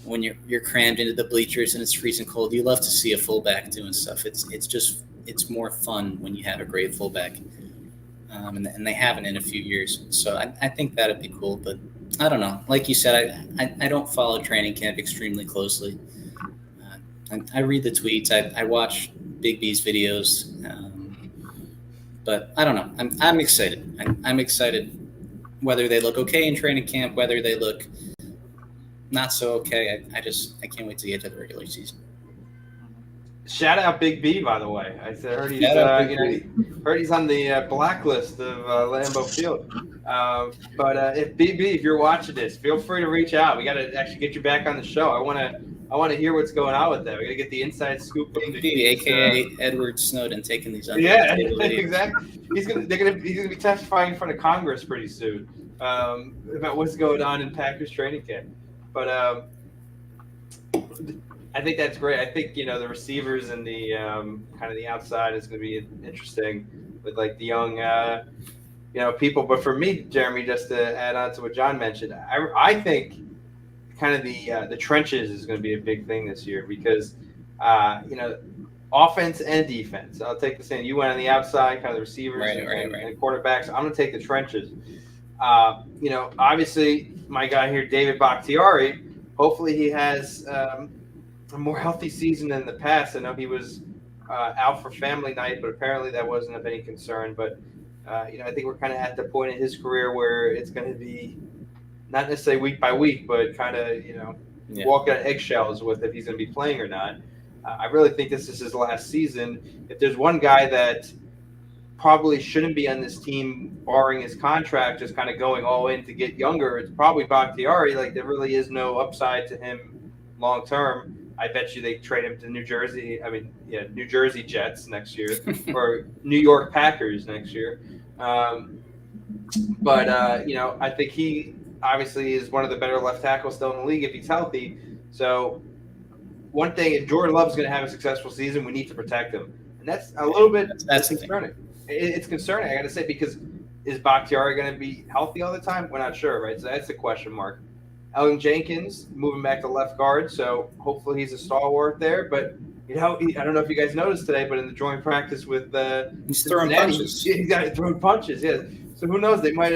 S3: when you're crammed into the bleachers and it's freezing cold, you love to see a fullback doing stuff. It's more fun when you have a great fullback. And they haven't in a few years. So I think that would be cool. But I don't know. Like you said, I don't follow training camp extremely closely. I read the tweets. I watch Big B's videos. But I don't know. I'm excited. I'm excited whether they look okay in training camp, whether they look not so okay. I can't wait to get to the regular season.
S2: Shout out Big B, by the way. I heard he's heard he's on the blacklist of Lambeau Field. But if BB, if you're watching this, feel free to reach out. We got to actually get you back on the show. I want to hear what's going on with that. We got to get the inside scoop.
S3: Big B, aka Edward Snowden, taking these.
S2: Yeah, exactly. He's gonna be testifying in front of Congress pretty soon about what's going on in Packers training camp. But I think that's great. I think the receivers and the kind of the outside is going to be interesting with like the young people. But for me, Jeremy, just to add on to what John mentioned, I think kind of the trenches is going to be a big thing this year because offense and defense. I'll take the same. You went on the outside, kind of the receivers and quarterbacks. I'm going to take the trenches. Obviously my guy here, David Bakhtiari. Hopefully he has a more healthy season than the past. I know he was out for family night, but apparently that wasn't of any concern. But I think we're kind of at the point in his career where it's going to be not necessarily week by week, but kind of walk on eggshells with if he's going to be playing or not. I really think this is his last season. If there's one guy that probably shouldn't be on this team, barring his contract, just kind of going all in to get younger, it's probably Bakhtiari. Like there really is no upside to him long term. I bet you they trade him to New Jersey Jets next year or New York Packers next year. But I think he obviously is one of the better left tackles still in the league if he's healthy. So one thing, if Jordan Love's going to have a successful season, we need to protect him. And that's a little bit that's concerning. It's concerning, I got to say, because is Bakhtiari going to be healthy all the time? We're not sure, right? So that's a question mark. Elgin Jenkins moving back to left guard, so hopefully he's a stalwart there. But I don't know if you guys noticed today, but in the joint practice with
S3: he's throwing punches.
S2: He's got throwing punches. Yeah. So who knows? They might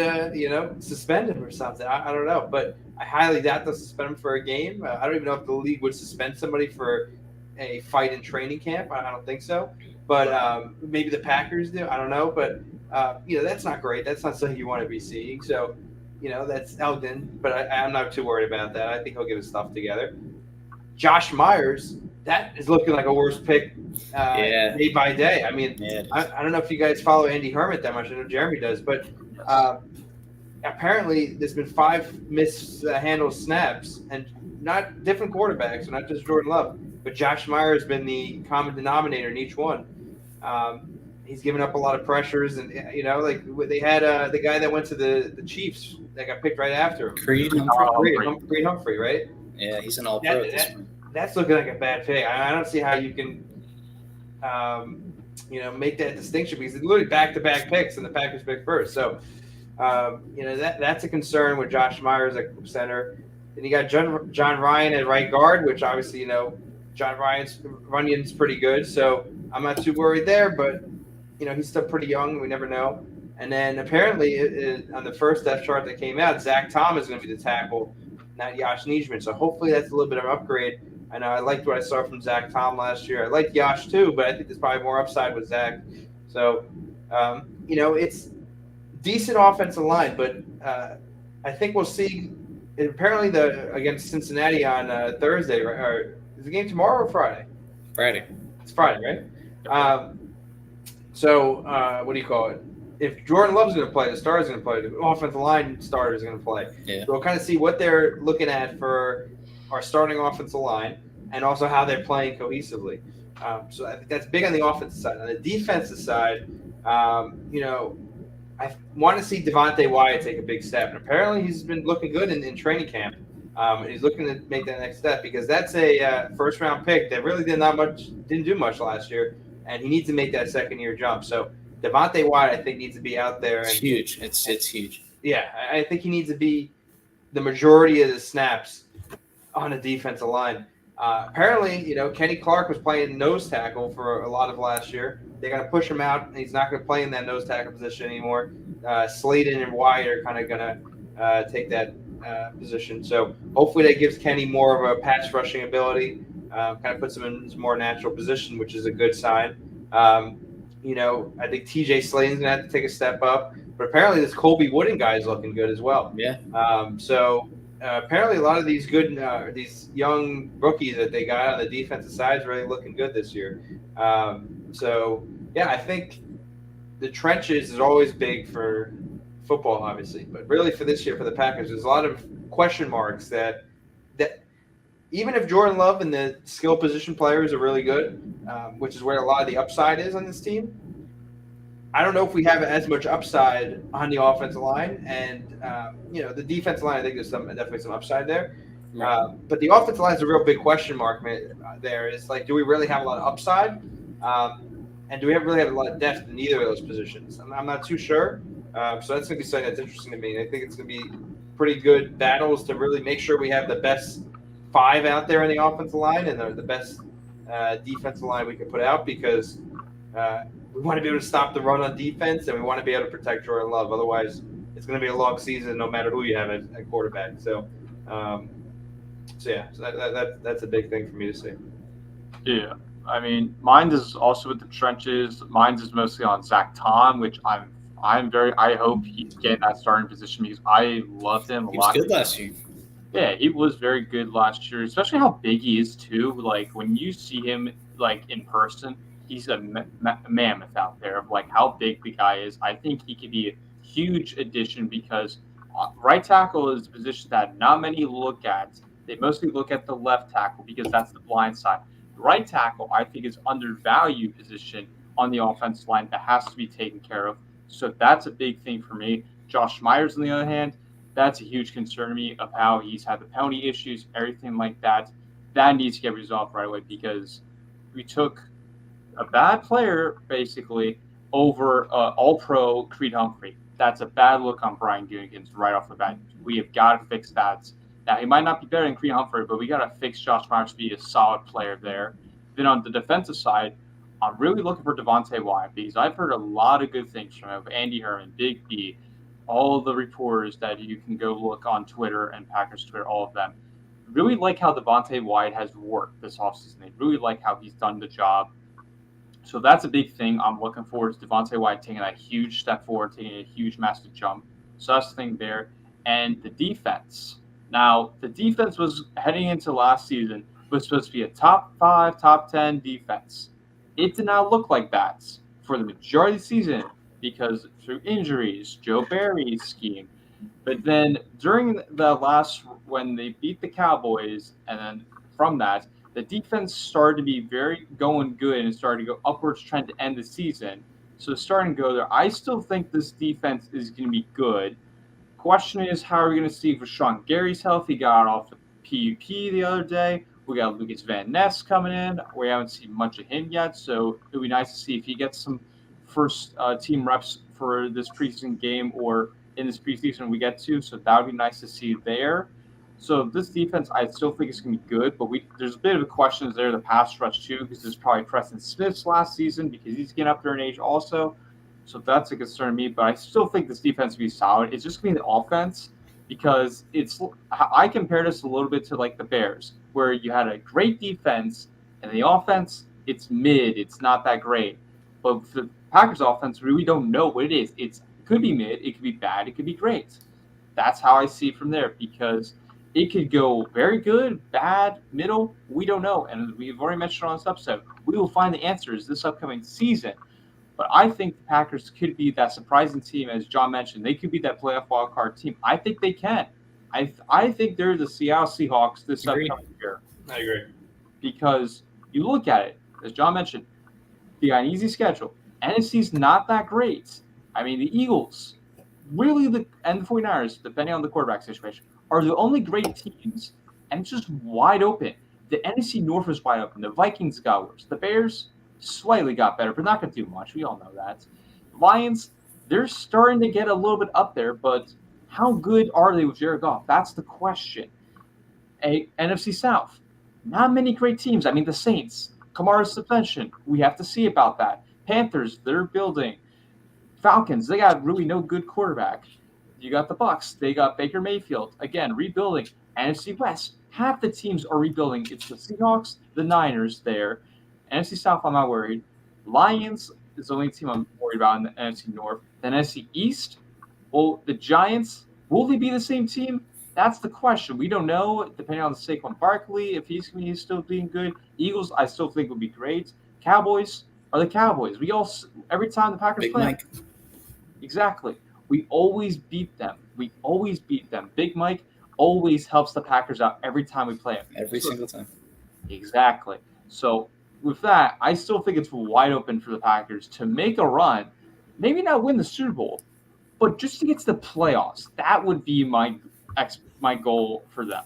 S2: suspend him or something. I don't know, but I highly doubt they'll suspend him for a game. I don't even know if the league would suspend somebody for a fight in training camp. I don't think so. But maybe the Packers do. I don't know. But that's not great. That's not something you want to be seeing. So. That's Elgin, but I'm not too worried about that. I think he'll get his stuff together. Josh Myers, that is looking like a worse pick day by day. I mean, I don't know if you guys follow Andy Hermit that much. I know Jeremy does, but apparently there's been 5 mishandled snaps, and not different quarterbacks, not just Jordan Love, but Josh Myers has been the common denominator in each one. he's given up a lot of pressures, and like they had the guy that went to the Chiefs that got picked right after him,
S3: Creed Humphrey.
S2: Creed Humphrey, right?
S3: Yeah, he's an all-pro at this point.
S2: That's looking like a bad pick. I don't see how you can, make that distinction because it's literally back-to-back picks, and the Packers pick first. So, that's a concern with Josh Myers at center. Then you got John Ryan at right guard, which obviously John Runyon's pretty good, so I'm not too worried there. But he's still pretty young. We never know. And then apparently on the first depth chart that came out, Zach Tom is going to be the tackle, not Yash Nijman. So hopefully that's a little bit of an upgrade. I know I liked what I saw from Zach Tom last year. I liked Yash too, but I think there's probably more upside with Zach. So, it's decent offensive line, but I think we'll see. Apparently, against Cincinnati on Thursday, right? Or is the game tomorrow or Friday?
S3: Friday.
S2: It's Friday, right? So what do you call it? If Jordan Love's going to play, the starter's going to play. The offensive line starter is going to play.
S3: Yeah.
S2: So we'll kind of see what they're looking at for our starting offensive line and also how they're playing cohesively. So I think that's big on the offensive side. On the defensive side, I want to see Devontae Wyatt take a big step. And apparently he's been looking good in training camp. He's looking to make that next step because that's a first-round pick that really didn't do much last year, and he needs to make that second-year jump. So Devontae Wyatt, I think, needs to be out there.
S3: It's huge. It's huge.
S2: Yeah, I think he needs to be the majority of the snaps on a defensive line. Apparently, Kenny Clark was playing nose tackle for a lot of last year. They're going to push him out, and he's not going to play in that nose tackle position anymore. Sladen and Wyatt are kind of going to take that position. So hopefully that gives Kenny more of a pass rushing ability, kind of puts him in his more natural position, which is a good sign. I think TJ Sladen's going to have to take a step up. But apparently this Colby Wooden guy is looking good as well.
S3: Yeah.
S2: Apparently a lot of these these young rookies that they got on the defensive side is really looking good this year. I think the trenches is always big for football, obviously. But really for this year for the Packers, there's a lot of question marks that even if Jordan Love and the skill position players are really good, which is where a lot of the upside is on this team, I don't know if we have as much upside on the offensive line, and the defensive line. I think there's definitely some upside there, but the offensive line is a real big question mark. There is do we really have a lot of upside, and do we really have a lot of depth in either of those positions? I'm not too sure. So that's going to be something that's interesting to me. And I think it's going to be pretty good battles to really make sure we have the best five out there in the offensive line and the best defensive line we can put out because. We want to be able to stop the run on defense, and we want to be able to protect Jordan Love. Otherwise, it's going to be a long season, no matter who you have at quarterback. So that's a big thing for me to see.
S1: Yeah, I mean, mine is also with the trenches. Mine is mostly on Zach Tom, which I hope he's getting that starting position because I loved him a lot.
S3: He was good last year.
S1: Yeah, he was very good last year, especially how big he is too. When you see him in person. He's a mammoth out there of how big the guy is. I think he could be a huge addition because right tackle is a position that not many look at. They mostly look at the left tackle because that's the blind side. The right tackle, I think, is undervalued position on the offensive line that has to be taken care of. So that's a big thing for me. Josh Myers, on the other hand, that's a huge concern to me of how he's had the penalty issues, everything like that. That needs to get resolved right away because we took a bad player, basically, over all-pro Creed Humphrey. That's a bad look on Brian Gutekunst right off the bat. We have got to fix that. Now, he might not be better than Creed Humphrey, but we got to fix Josh Myers to be a solid player there. Then on the defensive side, I'm really looking for Devontae Wyatt because I've heard a lot of good things from him. Andy Herman, Big B, all of the reporters that you can go look on Twitter and Packers Twitter, all of them. Really like how Devontae Wyatt has worked this offseason. They really like how he's done the job. So that's a big thing. I'm looking forward to Devontae Wyatt taking a huge step forward, taking a huge, massive jump. So that's the thing there. And the defense. Now, the defense was heading into last season, was supposed to be a top 5, top 10 defense. It did not look like that for the majority of the season because through injuries, Joe Barry's scheme. But then during the when they beat the Cowboys, and then from that, the defense started to be very going good and started to go upwards trend to end the season. So starting to go there. I still think this defense is going to be good. Question is, how are we going to see if Rashawn Gary's healthy? Got off the PUP the other day. We got Lucas Van Ness coming in. We haven't seen much of him yet, so it would be nice to see if he gets some first team reps for this preseason game or in this preseason we get to. So that would be nice to see there. So this defense, I still think is going to be good, but there's a bit of a question there, the pass rush too, because there's probably Preston Smith's last season because he's getting up there in age also. So that's a concern to me, but I still think this defense will be solid. It's just going to be the offense because I compare this a little bit to like the Bears, where you had a great defense and the offense, it's mid. It's not that great. But for the Packers offense, we really don't know what it is. It could be mid, it could be bad, it could be great. That's how I see it from there because it could go very good, bad, middle. We don't know. And we've already mentioned on this episode, we will find the answers this upcoming season. But I think the Packers could be that surprising team, as John mentioned. They could be that playoff wildcard team. I think they can. I think they're the Seattle Seahawks this upcoming year.
S2: I agree.
S1: Because you look at it, as John mentioned, they got an easy schedule. NFC's not that great. I mean, the Eagles, really, and the 49ers, depending on the quarterback situation, are the only great teams, and it's just wide open. The NFC North is wide open. The Vikings got worse. The Bears slightly got better, but not going to do much. We all know that. Lions, they're starting to get a little bit up there, but how good are they with Jared Goff? That's the question. NFC South, not many great teams. I mean, the Saints, Kamara's suspension, we have to see about that. Panthers, they're building. Falcons, they got really no good quarterback. You got the Bucs, they got Baker Mayfield. Again, rebuilding. NFC West, half the teams are rebuilding. It's the Seahawks, the Niners there. NFC South, I'm not worried. Lions is the only team I'm worried about in the NFC North. Then NFC East, well, the Giants, will they be the same team? That's the question. We don't know, depending on the Saquon Barkley, if he's going to be still being good. Eagles, I still think will be great. Cowboys are the Cowboys. Every time the Packers
S3: Big
S1: play,
S3: Mike.
S1: Exactly. We always beat them. Big Mike always helps the Packers out every time we play them.
S3: Every single time.
S1: Exactly. So with that, I still think it's wide open for the Packers to make a run, maybe not win the Super Bowl, but just to get to the playoffs. That would be my goal for them.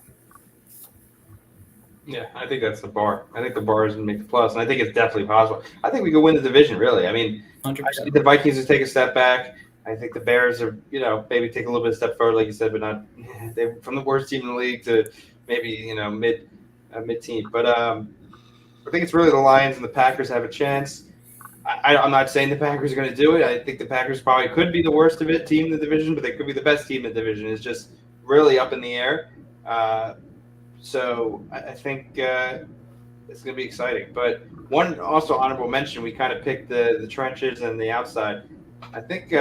S2: Yeah, I think that's the bar. I think the bar is to make the plus, and I think it's definitely possible. I think we could win the division, really. I mean,
S3: 100%.
S2: I think the Vikings will take a step back. I think the Bears are, maybe take a little bit of step forward, like you said, but not they're from the worst team in the league to maybe mid team. But I think it's really the Lions and the Packers have a chance. I'm not saying the Packers are going to do it. I think the Packers probably could be the worst team in the division, but they could be the best team in the division. It's just really up in the air. So I think it's going to be exciting. But one also honorable mention, we kind of picked the trenches and the outside. I think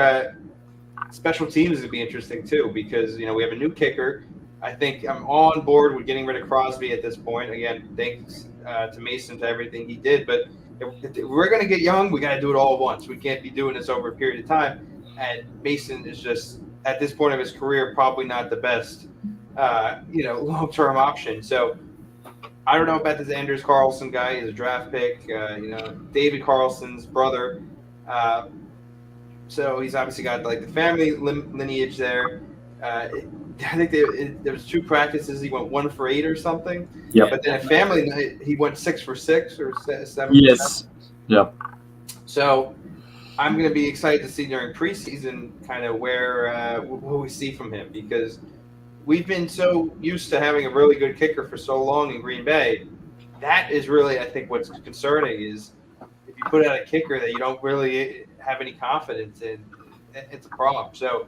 S2: special teams is going to be interesting too because, we have a new kicker. I think I'm all on board with getting rid of Crosby at this point. Again, thanks to Mason for everything he did. But if we're going to get young, we got to do it all at once. We can't be doing this over a period of time. And Mason is just, at this point of his career, probably not the best, long-term option. So I don't know about this Anders Carlson guy. He's a draft pick, David Carlson's brother. So he's obviously got like the family lineage there. I think there was 2 practices. He went 1 for 8 or something.
S1: Yep.
S2: But then a family night, he went 6 for 6 or 7.
S1: Yes. Yep.
S2: So I'm going to be excited to see during preseason kind of what we see from him because we've been so used to having a really good kicker for so long in Green Bay. That is really, I think, what's concerning is if you put out a kicker that you don't really have any confidence in, it's a problem. So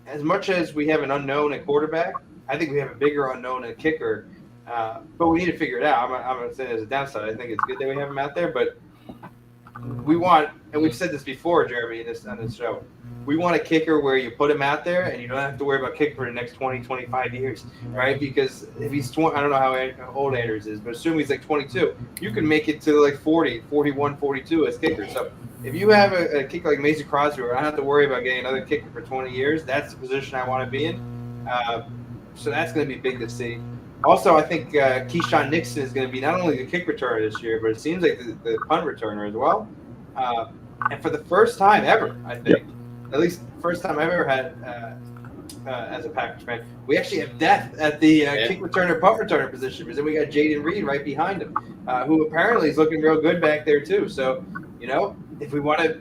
S2: as much as we have an unknown at quarterback, I think we have a bigger unknown at kicker. But we need to figure it out. I'm not saying there's a downside. I think it's good that we have him out there, but we want, and we've said this before, Jeremy, on this show, we want a kicker where you put him out there and you don't have to worry about kicking for the next 20, 25 years, right? Because if he's 20, I don't know how old Anders is, but assume he's like 22, you can make it to like 40, 41, 42 as kicker. So if you have a kicker like Mason Crosby where I don't have to worry about getting another kicker for 20 years, that's the position I want to be in. So that's going to be big to see. Also, I think Keyshawn Nixon is going to be not only the kick returner this year, but it seems like the punt returner as well. And for the first time ever, I think, at least first time I've ever had as a Packers fan, we actually have depth at the kick returner, punt returner position, because then we got Jaden Reed right behind him, who apparently is looking real good back there too. So, if we want to,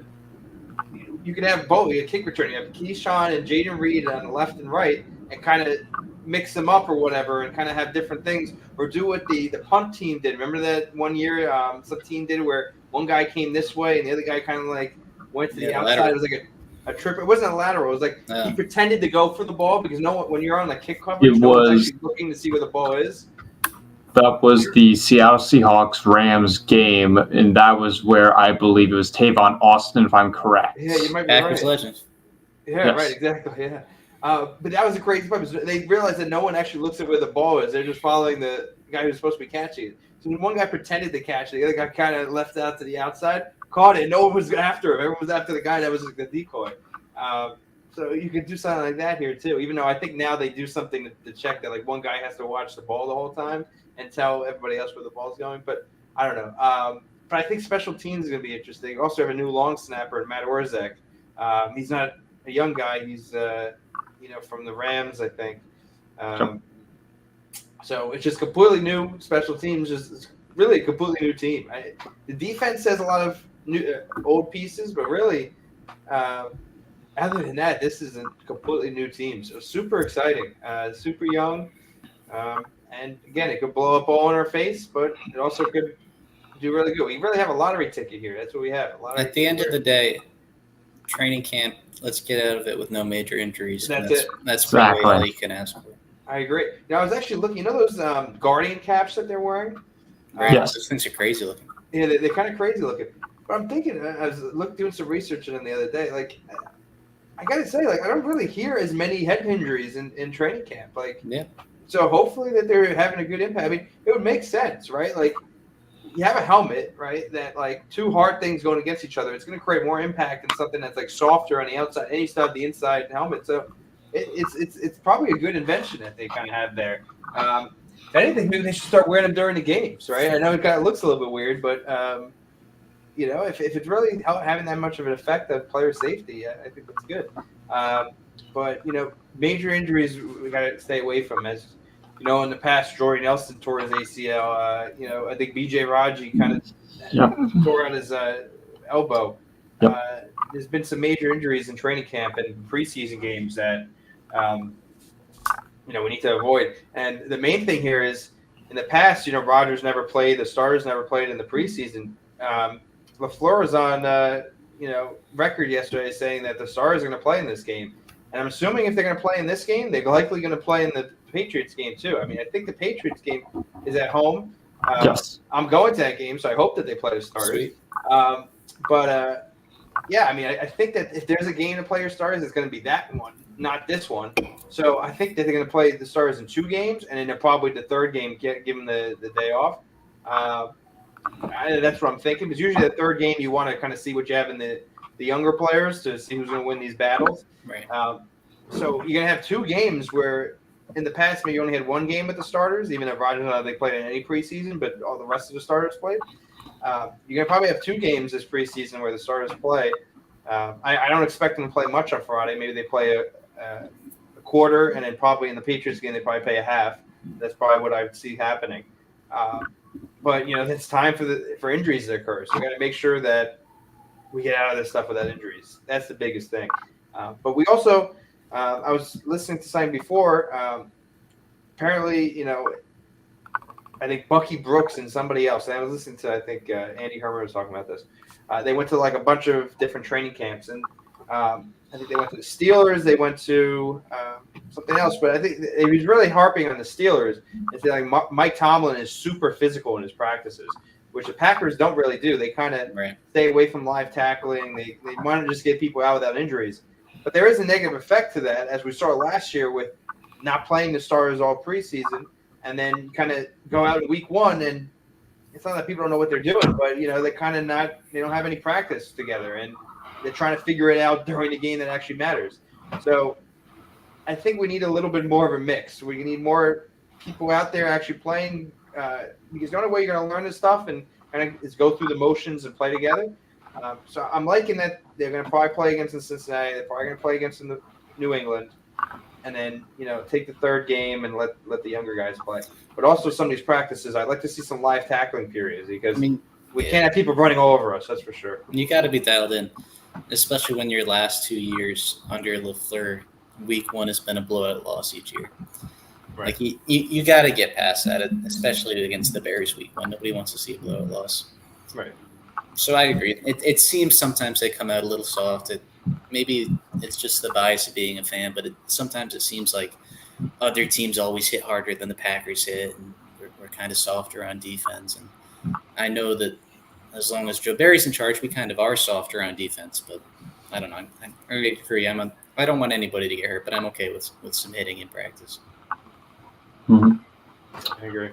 S2: you can have both. You have kick return. You have Keyshawn and Jaden Reed on the left and right, and kind of mix them up or whatever, and kind of have different things, or do what the punt team did. Remember that one year some team did where one guy came this way and the other guy kind of like went to the outside. Lateral. It was like a trip. It wasn't a lateral. It was like he pretended to go for the ball because when you're on the kick coverage, no one's actually looking to see where the ball is.
S1: That was the Seattle Seahawks Rams game, and that was where I believe it was Tavon Austin, if I'm correct.
S2: Yeah, you might be
S3: Packers
S2: right.
S3: legend.
S2: Yeah, yes. Right, exactly. Yeah. But that was a crazy part. They realized that no one actually looks at where the ball is. They're just following the guy who's supposed to be catching it. So when one guy pretended to catch it, the other guy kind of left out to the outside, caught it. No one was after him. Everyone was after the guy that was like the decoy. So you can do something like that here too, even though I think now they do something to check that, like one guy has to watch the ball the whole time and tell everybody else where the ball's going. But I don't know. But I think special teams is going to be interesting. Also have a new long snapper in Matt Orzek. He's not a young guy. He's from the Rams, I think. So it's just completely new special teams. It's really a completely new team. The defense has a lot of new old pieces, but really, other than that, this is a completely new team. So super exciting, super young. And again, it could blow up all in our face, but it also could do really good. We really have a lottery ticket here. That's what we have.
S3: At the end of the day, training camp, let's get out of it with no major injuries.
S2: That's it.
S3: That's really all you can ask for.
S2: I agree. Now, I was actually looking, those Guardian caps that they're wearing?
S3: Yes. Those things are crazy looking.
S2: Yeah, they're kind of crazy looking. But I'm thinking, I was doing some research on them the other day, I got to say, I don't really hear as many head injuries in training camp. So hopefully that they're having a good impact. I mean, it would make sense, right? You have a helmet, right, that two hard things going against each other, it's going to create more impact than something that's softer on the outside, and you still have the inside helmet. So it's probably a good invention that they kind of have there. If anything, maybe they should start wearing them during the games, right? I know it kind of looks a little bit weird, but if it's really having that much of an effect on player safety, I think that's good. But major injuries we got to stay away from. As in the past, Jordy Nelson tore his ACL. I think B.J. Raji kind of tore out his elbow. Yep. There's been some major injuries in training camp and preseason games that we need to avoid. And the main thing here is, in the past, Rodgers never played, the starters never played in the preseason. LaFleur was on record yesterday saying that the stars are going to play in this game. And I'm assuming if they're going to play in this game, they're likely going to play in the Patriots game too. I mean, I think the Patriots game is at home.
S1: Yes.
S2: I'm going to that game, so I hope that they play the starters. Yeah, I mean, I think that if there's a game to play your stars, it's going to be that one, not this one. So I think that they're going to play the stars in 2 games, and then they'll probably the third game give them the day off. That's what I'm thinking. Because usually the third game you want to kind of see what you have in the younger players to see who's going to win these battles.
S3: Right.
S2: So you're going to have 2 games where in the past maybe you only had 1 game with the starters, even if Rodgers they played in any preseason, but all the rest of the starters played. You're going to probably have 2 games this preseason where the starters play. I don't expect them to play much on Friday. Maybe they play a quarter, and then probably in the Patriots game they probably play a half. That's probably what I would see happening. But it's time for injuries to occur. So we got to make sure that we get out of this stuff without injuries. That's the biggest thing. But we also, I was listening to something before. Apparently, I think Bucky Brooks and somebody else. And I was listening to, I think Andy Herman was talking about this. They went to a bunch of different training camps, and I think they went to the Steelers. They went to something else, but I think he was really harping on the Steelers and saying Mike Tomlin is super physical in his practices, which the Packers don't really do. They kind of stay away from live tackling. They want to just get people out without injuries. But there is a negative effect to that, as we saw last year with not playing the starters all preseason, and then kind of go out in week 1, and it's not that people don't know what they're doing, but they don't have any practice together, and they're trying to figure it out during the game that actually matters. So I think we need a little bit more of a mix. We need more people out there actually playing, because the only way you're going to learn this stuff and kind of is go through the motions and play together. So I'm liking that they're going to probably play against the Cincinnati. They're probably going to play against the New England, and then take the third game and let the younger guys play. But also some of these practices, I'd like to see some live tackling periods because we can't have people running all over us. That's for sure.
S3: You got to be dialed in, especially when your last 2 years under LaFleur, week 1 has been a blowout loss each year.
S2: Right.
S3: Like you got to get past that, especially against the Bears week 1. Nobody wants to see a blowout loss.
S2: Right.
S3: So I agree. It seems sometimes they come out a little soft. Maybe it's just the bias of being a fan, but sometimes it seems like other teams always hit harder than the Packers hit, and we're kind of softer on defense. And I know that as long as Joe Barry's in charge, we kind of are softer on defense. But I don't know. I agree. I don't want anybody to get hurt, but I'm okay with some hitting in practice.
S1: Mm-hmm.
S2: I agree.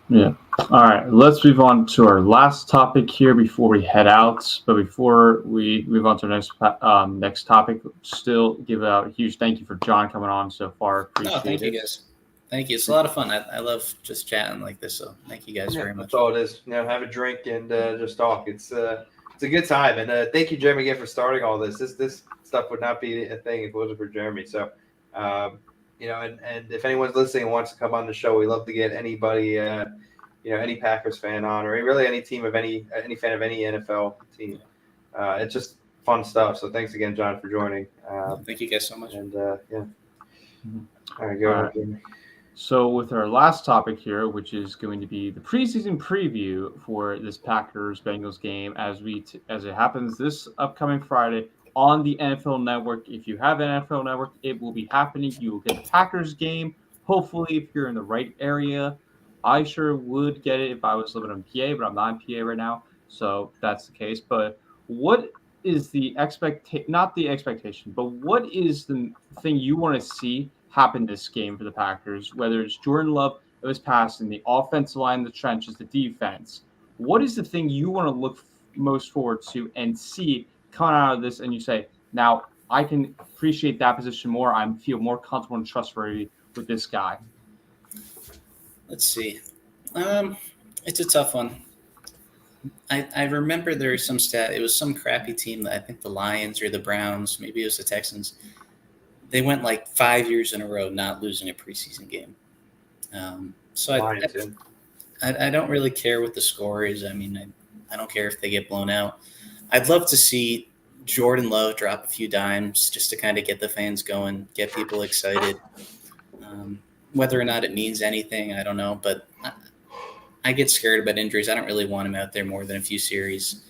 S1: Yeah. All right. Let's move on to our last topic here before we head out. But before we move on to our next topic, still give out a huge thank you for John coming on so far. Appreciate
S3: thank you guys. Thank you. It's a lot of fun. I love just chatting like this. So thank you guys very much.
S2: That's all it is. Have a drink and just talk. It's a good time. And thank you, Jeremy, again for starting all this. This stuff would not be a thing if it wasn't for Jeremy. So, and if anyone's listening and wants to come on the show, we love to get anybody, any Packers fan on, or really any team of any fan of any NFL team. It's just fun stuff. So thanks again, John, for joining.
S3: Thank you guys so much.
S2: And
S1: Mm-hmm.
S2: All right, go ahead, Jeremy.
S1: So with our last topic here, which is going to be the preseason preview for this Packers-Bengals game, as it happens this upcoming Friday on the NFL Network. If you have an NFL Network, it will be happening. You will get the Packers game. Hopefully, if you're in the right area, I sure would get it if I was living in PA, but I'm not in PA right now, so that's the case. But what is not the expectation, but what is the thing you want to see happen this game for the Packers, whether it's Jordan Love, it was passing, the offensive line, the trenches, the defense? What is the thing you want to look most forward to and see coming out of this, and you say, now I can appreciate that position more, I feel more comfortable and trustworthy with this guy?
S3: Let's see. It's a tough one. I remember there was some stat. It was some crappy team that I think the Lions or the Browns, maybe it was the Texans. They went like 5 years in a row not losing a preseason game. So I don't really care what the score is. I mean, I don't care if they get blown out. I'd love to see Jordan Love drop a few dimes just to kind of get the fans going, get people excited. Whether or not it means anything, I don't know. But I get scared about injuries. I don't really want him out there more than a few series.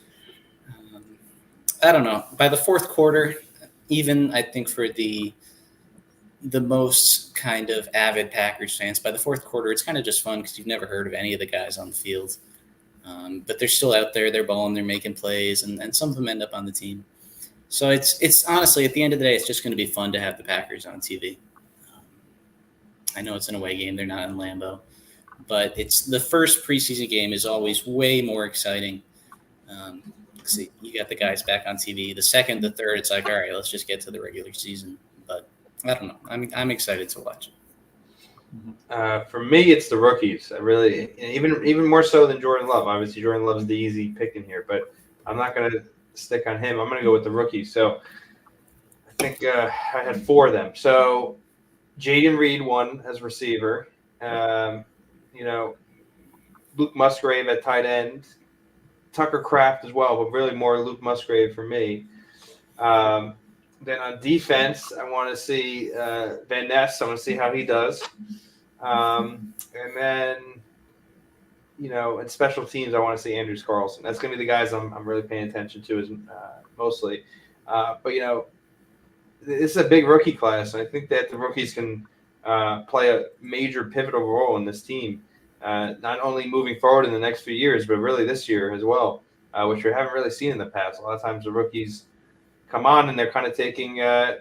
S3: I don't know. By the fourth quarter, even I think for the most kind of avid Packers fans, by the fourth quarter, it's kind of just fun because you've never heard of any of the guys on the field. But they're still out there. They're balling. They're making plays, and some of them end up on the team. So it's honestly, at the end of the day, it's just going to be fun to have the Packers on TV. I know it's an away game. They're not in Lambeau. But it's the first preseason game is always way more exciting. You got the guys back on TV. The second, the third, it's like, all right, let's just get to the regular season. But I don't know. I'm excited to watch it.
S2: For me, it's the rookies. I really, even more so than Jordan Love. Obviously, Jordan Love's the easy pick in here, but I'm not going to stick on him. I'm going to go with the rookies. So I think I had 4 of them. So Jaden Reed won as receiver. Luke Musgrave at tight end, Tucker Kraft as well, but really more Luke Musgrave for me. Then on defense, I want to see Van Ness. I want to see how he does. And then, in special teams, I want to see Andrews Carlson. That's going to be the guys I'm really paying attention to mostly. But this is a big rookie class, and I think that the rookies can play a major pivotal role in this team. Not only moving forward in the next few years, but really this year as well, which we haven't really seen in the past. A lot of times the rookies come on and they're kind of taking a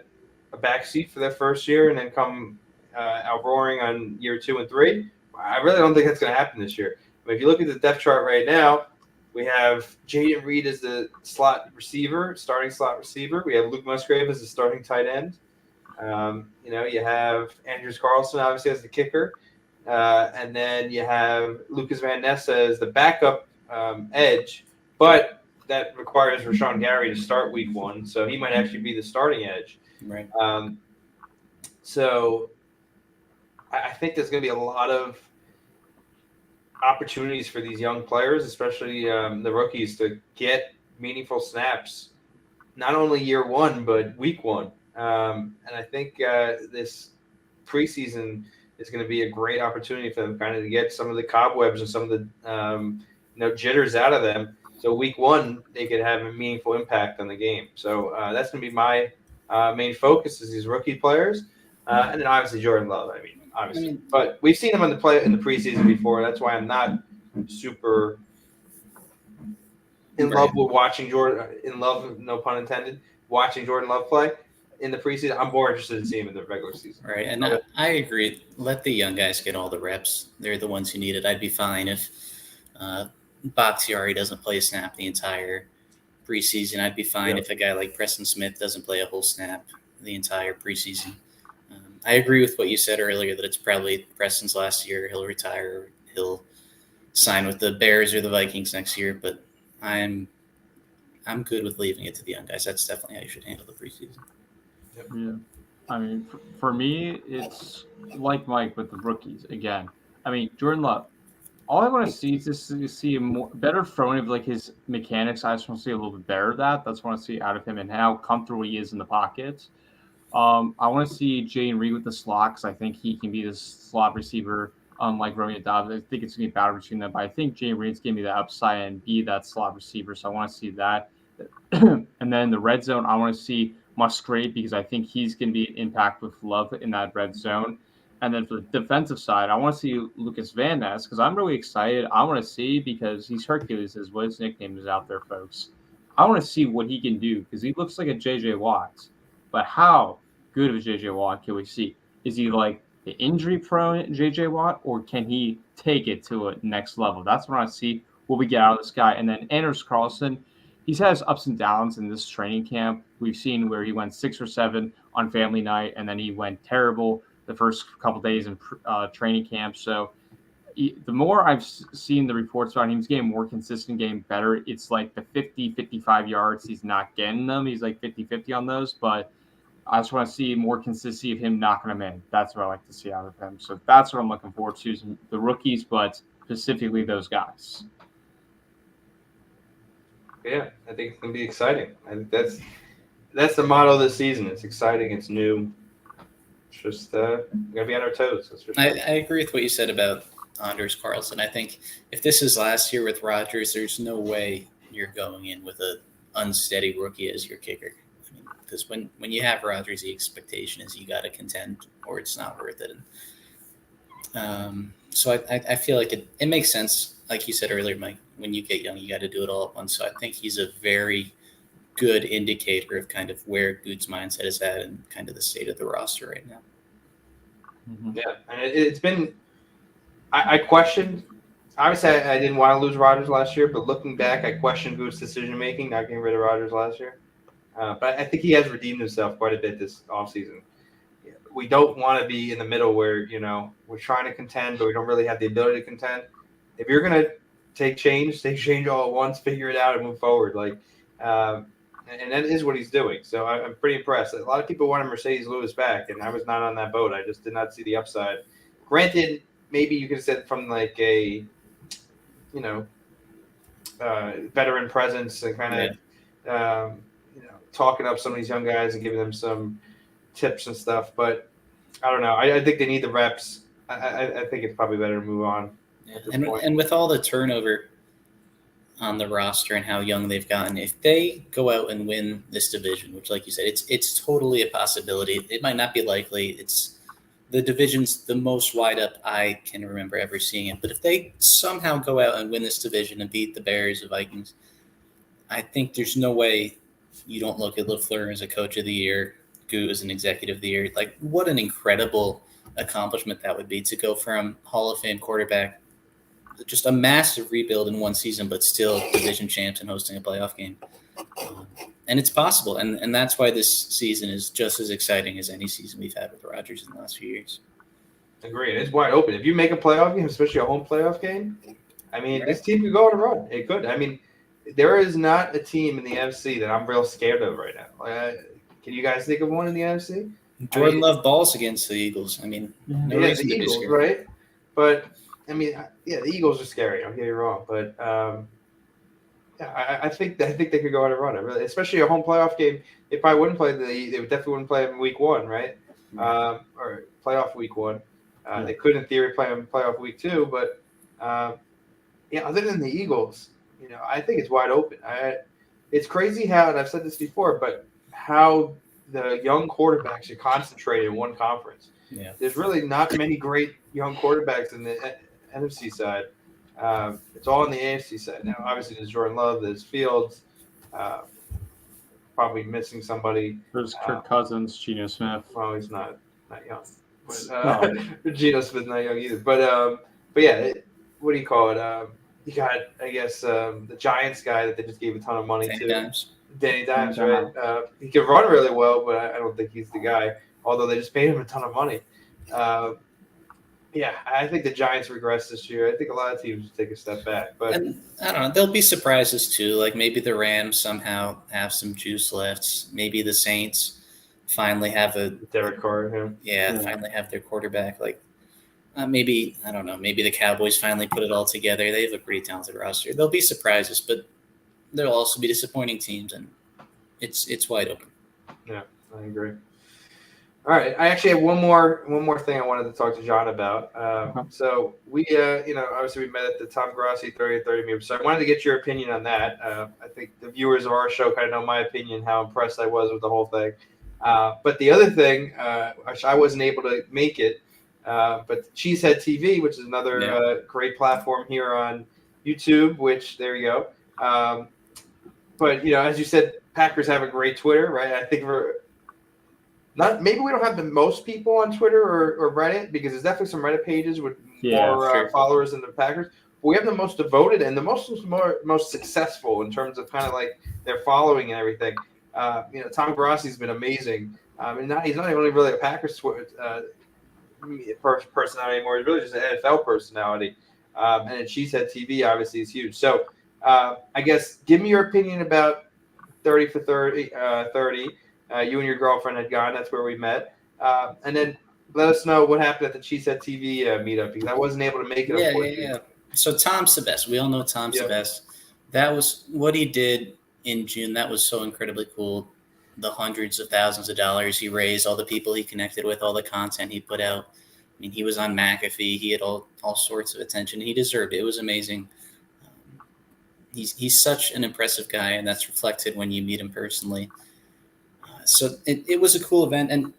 S2: back seat for their first year and then come out roaring on year 2 and 3. I really don't think that's going to happen this year. I mean, if you look at the depth chart right now, we have Jaden Reed as the starting slot receiver. We have Luke Musgrave as the starting tight end. You have Andrews Carlson obviously as the kicker. And then you have Lucas Van Ness as the backup edge. But that requires Rashawn Gary to start week 1, so he might actually be the starting edge.
S3: Right.
S2: So I think there's going to be a lot of opportunities for these young players, especially the rookies, to get meaningful snaps, not only year 1 but week 1. And I think this preseason is going to be a great opportunity for them kind of to get some of the cobwebs and some of the jitters out of them. So week 1, they could have a meaningful impact on the game. So that's going to be my main focus is these rookie players. And then obviously Jordan Love. Obviously. But we've seen him in the preseason before. That's why I'm not super in love with watching Jordan. In love, no pun intended, watching Jordan Love play in the preseason. I'm more interested in seeing him in the regular season.
S3: Right, and I agree. Let the young guys get all the reps. They're the ones who need it. I'd be fine if Bakhtiari doesn't play a snap the entire preseason. I'd be fine if a guy like Preston Smith doesn't play a whole snap the entire preseason. I agree with what you said earlier that it's probably Preston's last year. He'll retire. He'll sign with the Bears or the Vikings next year. But I'm good with leaving it to the young guys. That's definitely how you should handle the preseason.
S1: Yeah. I mean, for me, it's like Mike with the rookies again. I mean, Jordan Love. All I want to see is just to see a more better throwing of like his mechanics. I just want to see a little bit better of that. That's what I want to see out of him and how comfortable he is in the pockets. I want to see Jayden Reed with the slot because I think he can be the slot receiver, unlike Romeo Dobbs. I think it's going to be a battle between them, but I think Jayden Reed's going to be the upside and be that slot receiver. So I want to see that. And then the red zone, I want to see Musgrave because I think he's going to be an impact with Love in that red zone. And then for the defensive side, I want to see Lucas Van Ness because I'm really excited. I want to see because he's Hercules is what his nickname is out there, folks. I want to see what he can do because he looks like a J.J. Watt. But how good of a J.J. Watt can we see? Is he like the injury-prone J.J. Watt, or can he take it to a next level? That's what I want to see what we get out of this guy. And then Anders Carlson, he's had his ups and downs in this training camp. We've seen where he went 6 or 7 on family night, and then he went terrible the first couple days in training camp. So the more I've seen the reports about him, he's getting more consistent, getting better. It's like the 50, 55 yards, he's not getting them. He's like 50-50 on those, but I just want to see more consistency of him knocking them in. That's what I like to see out of him. So that's what I'm looking forward to, is the rookies, but specifically those guys.
S2: Yeah, I think it's going to be exciting. I think that's the motto of this season. It's exciting. It's new. It's just going to be on our toes. That's for sure.
S3: I agree with what you said about Anders Carlson. I think if this is last year with Rodgers, there's no way you're going in with an unsteady rookie as your kicker. Because when you have Rodgers, the expectation is you got to contend or it's not worth it. And, so I feel like it makes sense. Like you said earlier, Mike, when you get young, you got to do it all at once. So I think he's a very good indicator of kind of where Good's mindset is at and kind of the state of the roster right now.
S2: Mm-hmm. Yeah, and it's been – I questioned – obviously I didn't want to lose Rodgers last year, but looking back, I questioned Good's decision-making, not getting rid of Rodgers last year. But I think he has redeemed himself quite a bit this offseason. We don't want to be in the middle where, we're trying to contend, but we don't really have the ability to contend. If you're going to take change all at once, figure it out and move forward. And that is what he's doing. So I'm pretty impressed. A lot of people wanted Mercedes Lewis back, and I was not on that boat. I just did not see the upside. Granted, maybe you could have said from like a, veteran presence and kind of, talking up some of these young guys and giving them some tips and stuff. But I don't know. I think they need the reps. I think it's probably better to move on.
S3: Yeah. And with all the turnover on the roster and how young they've gotten, if they go out and win this division, which, like you said, it's totally a possibility. It might not be likely. It's the division's the most wide up I can remember ever seeing it. But if they somehow go out and win this division and beat the Bears, the Vikings, I think there's no way you don't look at LaFleur as a coach of the year, Goo as an executive of the year. Like, what an incredible accomplishment that would be to go from Hall of Fame quarterback, just a massive rebuild in one season, but still division champs and hosting a playoff game. And it's possible. And that's why this season is just as exciting as any season we've had with Rodgers in the last few years.
S2: Agreed. It's wide open. If you make a playoff game, especially a home playoff game, I mean, this team could go on a run. It could. I mean, there is not a team in the NFC that I'm real scared of right now. Can you guys think of one in the NFC?
S3: Jordan Love balls against the Eagles. I mean, no
S2: Yeah,
S3: reason
S2: the
S3: to be
S2: Eagles,
S3: scared.
S2: right? But I mean, yeah, the Eagles are scary. Don't get me wrong, but yeah, I think they could go on a run. Really, especially a home playoff game. They probably wouldn't play they definitely wouldn't play them in week 1, right? Or playoff week 1. They could, in theory, play them playoff week 2, but yeah, other than the Eagles, I think it's wide open. It's crazy how, and I've said this before, but how the young quarterbacks are concentrated in one conference.
S3: Yeah.
S2: There's really not many great young quarterbacks in the NFC side. It's all on the AFC side. Now, obviously, there's Jordan Love, there's Fields, probably missing somebody.
S1: There's Kirk Cousins, Geno Smith.
S2: Well, he's not young. But, Geno Smith's not young either. But yeah, what do you call it? You got, I guess, the Giants guy that they just gave a ton of money to. Danny Dimes, right? He can run really well, but I don't think he's the guy, although they just paid him a ton of money. Yeah, I think the Giants regress this year. I think a lot of teams take a step back. But
S3: and I don't know. There'll be surprises too. Like maybe the Rams somehow have some juice left. Maybe the Saints finally have
S2: Derek Carr.
S3: Yeah, finally have their quarterback. Like maybe, I don't know. Maybe the Cowboys finally put it all together. They have a pretty talented roster. There'll be surprises, but there'll also be disappointing teams, and it's wide open.
S2: Yeah, I agree. All right, I actually have one more thing I wanted to talk to John about. So we, obviously we met at the Tom Grassi 30 meetup. So I wanted to get your opinion on that. I think the viewers of our show kind of know my opinion, how impressed I was with the whole thing. But the other thing, which I wasn't able to make it, but Cheesehead TV, which is another great platform here on YouTube. Which there you go. But as you said, Packers have a great Twitter, right? I think maybe we don't have the most people on Twitter or Reddit, because there's definitely some Reddit pages with more followers than the Packers. But we have the most devoted and the most successful in terms of kind of like their following and everything. Tom Grassi's been amazing. He's not even really a Packers personality anymore. He's really just an NFL personality. And then Cheesehead TV obviously is huge. So I guess give me your opinion about 30 for 30. You and your girlfriend had gone. That's where we met. And then let us know what happened at the Cheesehead TV meetup, because I wasn't able to make it.
S3: Yeah. So Tom's the best. We all know Tom's the best. That was what he did in June. That was so incredibly cool. The hundreds of thousands of dollars he raised, all the people he connected with, all the content he put out. I mean, he was on McAfee. He had all sorts of attention. He deserved it. It was amazing. He's such an impressive guy, and that's reflected when you meet him personally. So it was a cool event, and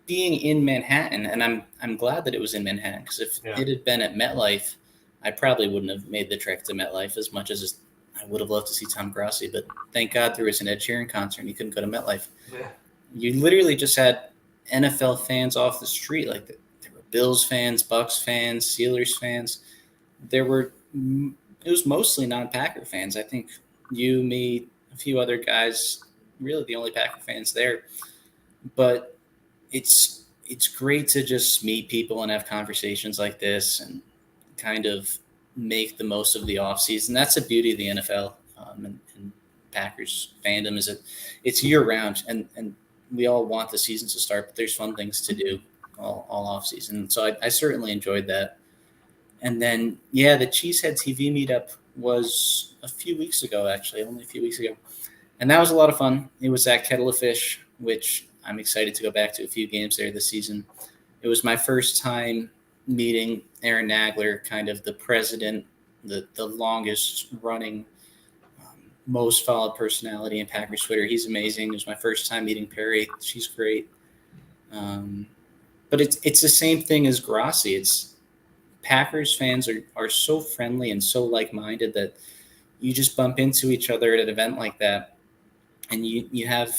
S3: being in Manhattan, and I'm glad that it was in Manhattan, because if it had been at MetLife, I probably wouldn't have made the trek to MetLife as much as I would have loved to see Tom Grassi. But thank God there was an Ed Sheeran concert, and you couldn't go to MetLife.
S2: Yeah. You
S3: literally just had NFL fans off the street. Like there were Bills fans, Bucks fans, Steelers fans. It was mostly non-Packer fans. I think you, me, a few other guys, really the only Packer fans there. But it's great to just meet people and have conversations like this and kind of make the most of the offseason. That's the beauty of the NFL and Packers fandom, is that it's year round, and we all want the seasons to start, but there's fun things to do all offseason. So I certainly enjoyed that. And then, the Cheesehead TV meetup was a few weeks ago, actually, only a few weeks ago. And that was a lot of fun. It was at Kettle of Fish, which I'm excited to go back to a few games there this season. It was my first time meeting Aaron Nagler, kind of the president, the longest running, most followed personality in Packers Twitter. He's amazing. It was my first time meeting Perry. She's great. But it's the same thing as Grassi. It's Packers fans are so friendly and so like-minded that you just bump into each other at an event like that, and you have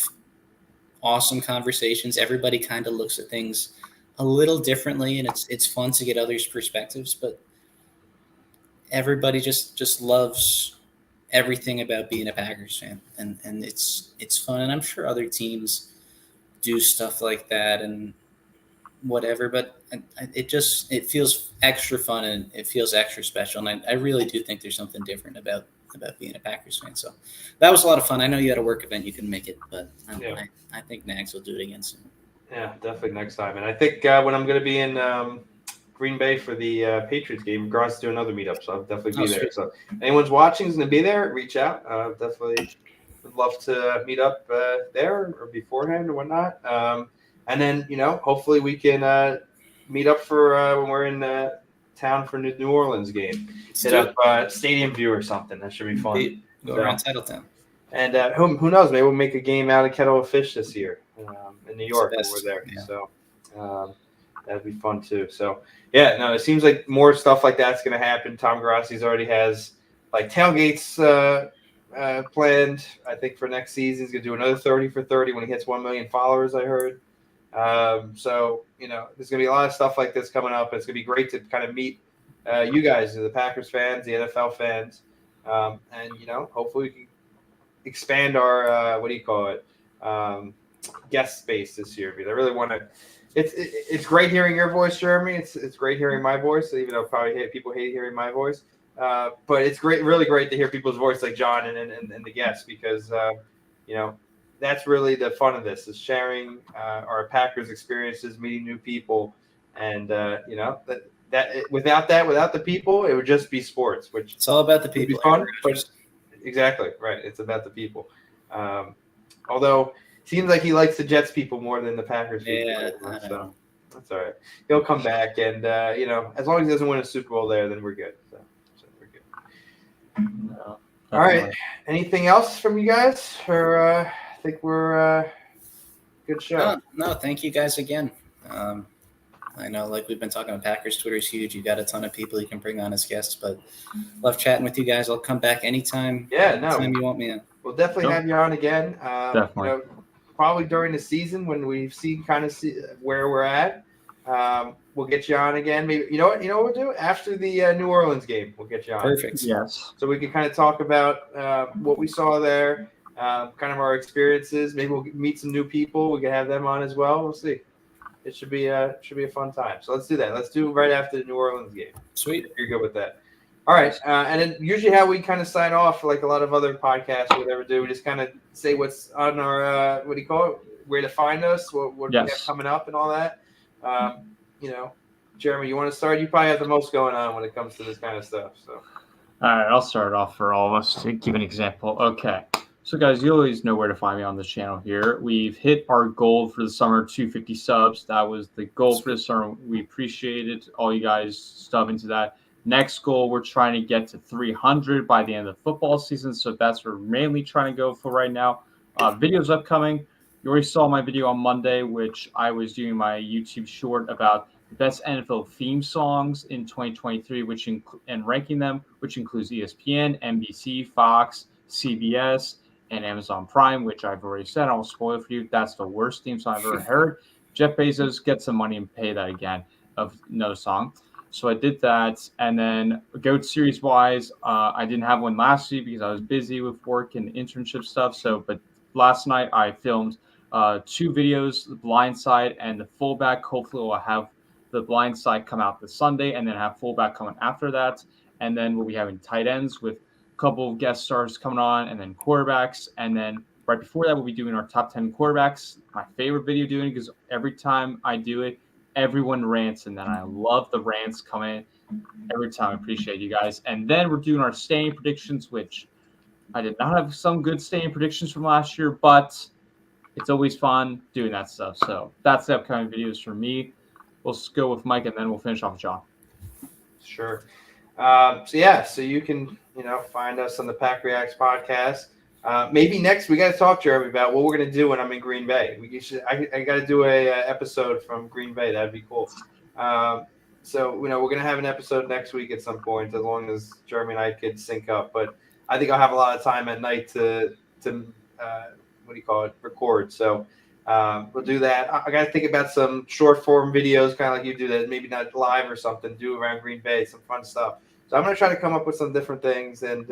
S3: awesome conversations. Everybody kind of looks at things a little differently, and it's fun to get others' perspectives, but everybody just loves everything about being a Packers fan, and it's fun. And I'm sure other teams do stuff like that and whatever, but it feels extra fun and it feels extra special. And I really do think there's something different about about being a Packers fan. So that was a lot of fun. I know you had a work event, you couldn't make it, but I think Nags will do it again soon.
S2: Yeah, definitely next time. And I think when I'm going to be in Green Bay for the Patriots game, we're going to do another meetup, so I'll definitely be there.
S3: Sweet.
S2: So anyone's watching is going to be there, reach out. Definitely would love to meet up there or beforehand or whatnot. And then, hopefully we can meet up for when we're in town for New Orleans game. Hit up Stadium View or something. That should be fun.
S3: Go around Titletown.
S2: And who knows? Maybe we'll make a game out of Kettle of Fish this year in New York when we're there.
S3: Yeah.
S2: So that'd be fun too. So it seems like more stuff like that's going to happen. Tom Grassi's already has like tailgates planned. I think for next season he's going to do another 30 for 30 when he hits 1 million followers. I heard. So there's going to be a lot of stuff like this coming up. It's going to be great to kind of meet you guys, the Packers fans, the NFL fans, and hopefully we can expand our guest space this year, because I really want to. It's great hearing your voice, Jeremy. It's great hearing my voice, even though probably people hate hearing my voice. But it's really great to hear people's voice like John and the guests, because that's really the fun of this, is sharing our Packers experiences, meeting new people, and without the people, it would just be sports, which
S3: it's all about the people.
S2: Be fun, but exactly right. It's about the people. Although it seems like he likes the Jets people more than the Packers people.
S3: Yeah,
S2: so that's all right. He'll come back, and as long as he doesn't win a Super Bowl there, then we're good. So we're good.
S1: No,
S2: all right. Anything else from you guys? Or I think we're good show.
S3: No, thank you guys again. I know, like we've been talking about, Packers Twitter is huge. You got a ton of people you can bring on as guests, but love chatting with you guys. I'll come back anytime. Anytime you want me in.
S2: We'll definitely have you on again.
S1: Definitely.
S2: Probably during the season when we've seen where we're at. We'll get you on again. Maybe you know what we'll do after the New Orleans game. We'll get you on.
S3: Perfect.
S1: Yes.
S2: So we can kind of talk about what we saw there, kind of our experiences. Maybe we'll meet some new people. We can have them on as well. We'll see. It should be a fun time. So let's do that. Let's do it right after the New Orleans game.
S3: Sweet.
S2: If you're good with that. All right. And then usually how we kind of sign off, like a lot of other podcasts or whatever do, we just kind of say what's on our, where to find us, what we have coming up and all that. Jeremy, you want to start? You probably have the most going on when it comes to this kind of stuff. So.
S1: All right, I'll start off for all of us to give an example. Okay. So, guys, you always know where to find me on this channel here. We've hit our goal for the summer, 250 subs. That was the goal for the summer. We appreciated all you guys stubbing to that. Next goal, we're trying to get to 300 by the end of the football season. So that's what we're mainly trying to go for right now. Videos upcoming. You already saw my video on Monday, which I was doing my YouTube short about the best NFL theme songs in 2023, and ranking them, which includes ESPN, NBC, Fox, CBS, and Amazon Prime, which I've already said. I won't spoil it for you. That's the worst theme song I've ever heard. Jeff Bezos, get some money and pay that again of another song. So I did that. And then GOAT series wise, I didn't have one last week because I was busy with work and internship stuff. But last night I filmed 2 videos, the blind side and the fullback. Hopefully we'll have the blind side come out this Sunday and then have fullback coming after that. And then we'll be having tight ends with couple of guest stars coming on, and then quarterbacks. And then right before that, we'll be doing our top 10 quarterbacks. My favorite video doing, because every time I do it, everyone rants, and then I love the rants coming every time. I appreciate you guys. And then we're doing our staying predictions, which I did not have some good staying predictions from last year, but it's always fun doing that stuff. So that's the upcoming videos for me. We'll go with Mike, and then we'll finish off with John.
S2: Sure. So you can find us on the PackReacts podcast. Maybe next we got to talk, Jeremy, about what we're going to do when I'm in Green Bay. I got to do a episode from Green Bay. That'd be cool. So we're going to have an episode next week at some point, as long as Jeremy and I could sync up. But I think I'll have a lot of time at night to record. So we'll do that. I got to think about some short form videos, kind of like you do, that maybe not live or something, do around Green Bay, some fun stuff. So I'm going to try to come up with some different things, and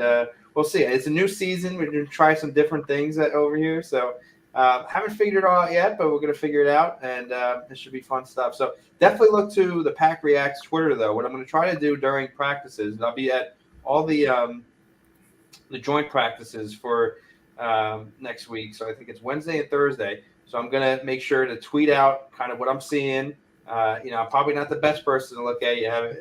S2: we'll see. It's a new season. We're going to try some different things over here. So haven't figured it all out yet, but we're going to figure it out, and it should be fun stuff. So definitely look to the PackReacts Twitter, though. What I'm going to try to do during practices, and I'll be at all the the joint practices for next week. So I think it's Wednesday and Thursday. So I'm going to make sure to tweet out kind of what I'm seeing. I'm probably not the best person to look at. You have,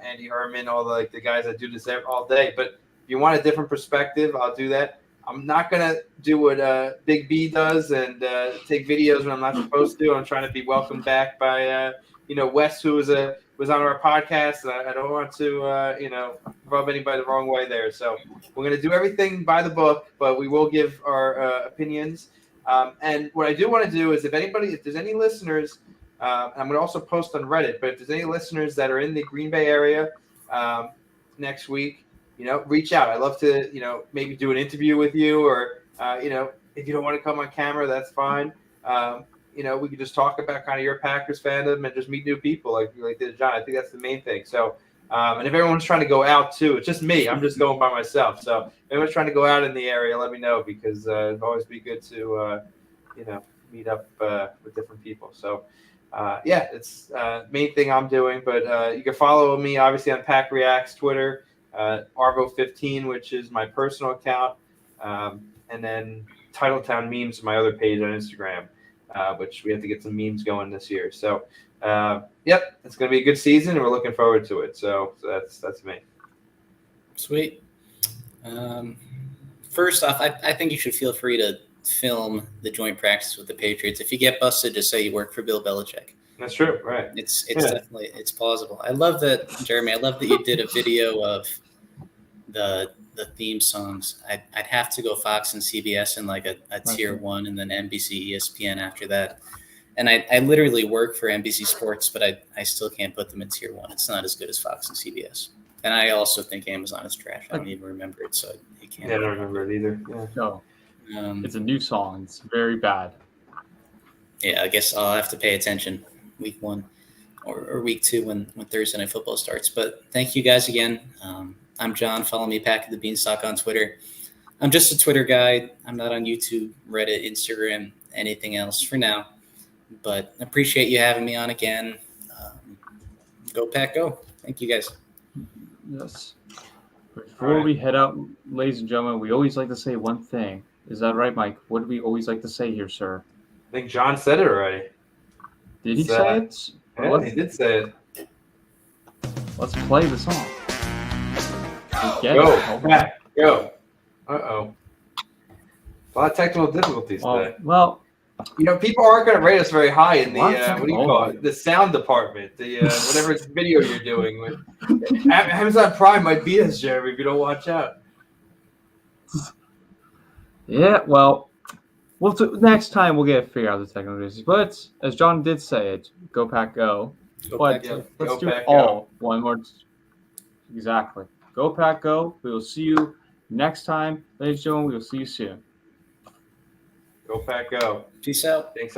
S2: Andy Herman, all the guys that do this all day. But if you want a different perspective, I'll do that. I'm not going to do what Big B does and take videos when I'm not supposed to. I'm trying to be welcomed back by, Wes, who was on our podcast. And I don't want to, rub anybody the wrong way there. So we're going to do everything by the book, but we will give our opinions. And what I do want to do is if there's any listeners, I'm going to also post on Reddit, but if there's any listeners that are in the Green Bay area next week, reach out. I'd love to, maybe do an interview with you or, if you don't want to come on camera, that's fine. We could just talk about kind of your Packers fandom and just meet new people like did John. I think that's the main thing. So, and if everyone's trying to go out too, it's just me. I'm just going by myself. So if anyone's trying to go out in the area, let me know because it'd always be good to, meet up with different people. So, it's main thing I'm doing. But you can follow me, obviously, on PackReacts, Twitter, Arvo15, which is my personal account, and then Titletown Memes, my other page on Instagram, which we have to get some memes going this year. So, it's going to be a good season, and we're looking forward to it. So that's me.
S3: Sweet. First off, I think you should feel free to film the joint practice with the Patriots. If you get busted, just say you work for Bill Belichick.
S2: That's true, right?
S3: It's definitely plausible. I love that, Jeremy. I love that you did a video of the theme songs. I'd have to go Fox and CBS in like a tier 1, and then NBC, ESPN after that. And I literally work for NBC Sports, but I still can't put them in tier 1. It's not as good as Fox and CBS. And I also think Amazon is trash. I don't even remember it, so you can't.
S2: Yeah, I don't remember it either. Yeah.
S1: No. It's a new song. It's very bad.
S3: Yeah, I guess I'll have to pay attention week 1 or week 2 when Thursday Night Football starts. But thank you guys again. I'm John. Follow me, Pack of the Beanstalk, on Twitter. I'm just a Twitter guy. I'm not on YouTube, Reddit, Instagram, anything else for now. But appreciate you having me on again. Go Pack, go. Thank you guys.
S1: Yes. Before we head out, ladies and gentlemen, we always like to say one thing. Is that right, Mike? What do we always like to say here, sir?
S2: I think John said it already.
S1: Did he say it?
S2: Yeah, he did say it.
S1: Let's play the song.
S2: Go, Pack, go. Uh-oh. A lot of technical difficulties today.
S1: Well,
S2: people aren't going to rate us very high in the what do you call it? The sound department. The whatever video you're doing with. Amazon Prime might beat us, Jeremy, if you don't watch out.
S1: Yeah, well, next time we'll get to figure out the technical issues. But as John did say it, go Pack, go. But let's do it all one more. Exactly. Go Pack, go. We will see you next time, ladies and gentlemen. We will see you soon.
S2: Go Pack, go.
S3: Peace out.
S2: Thanks,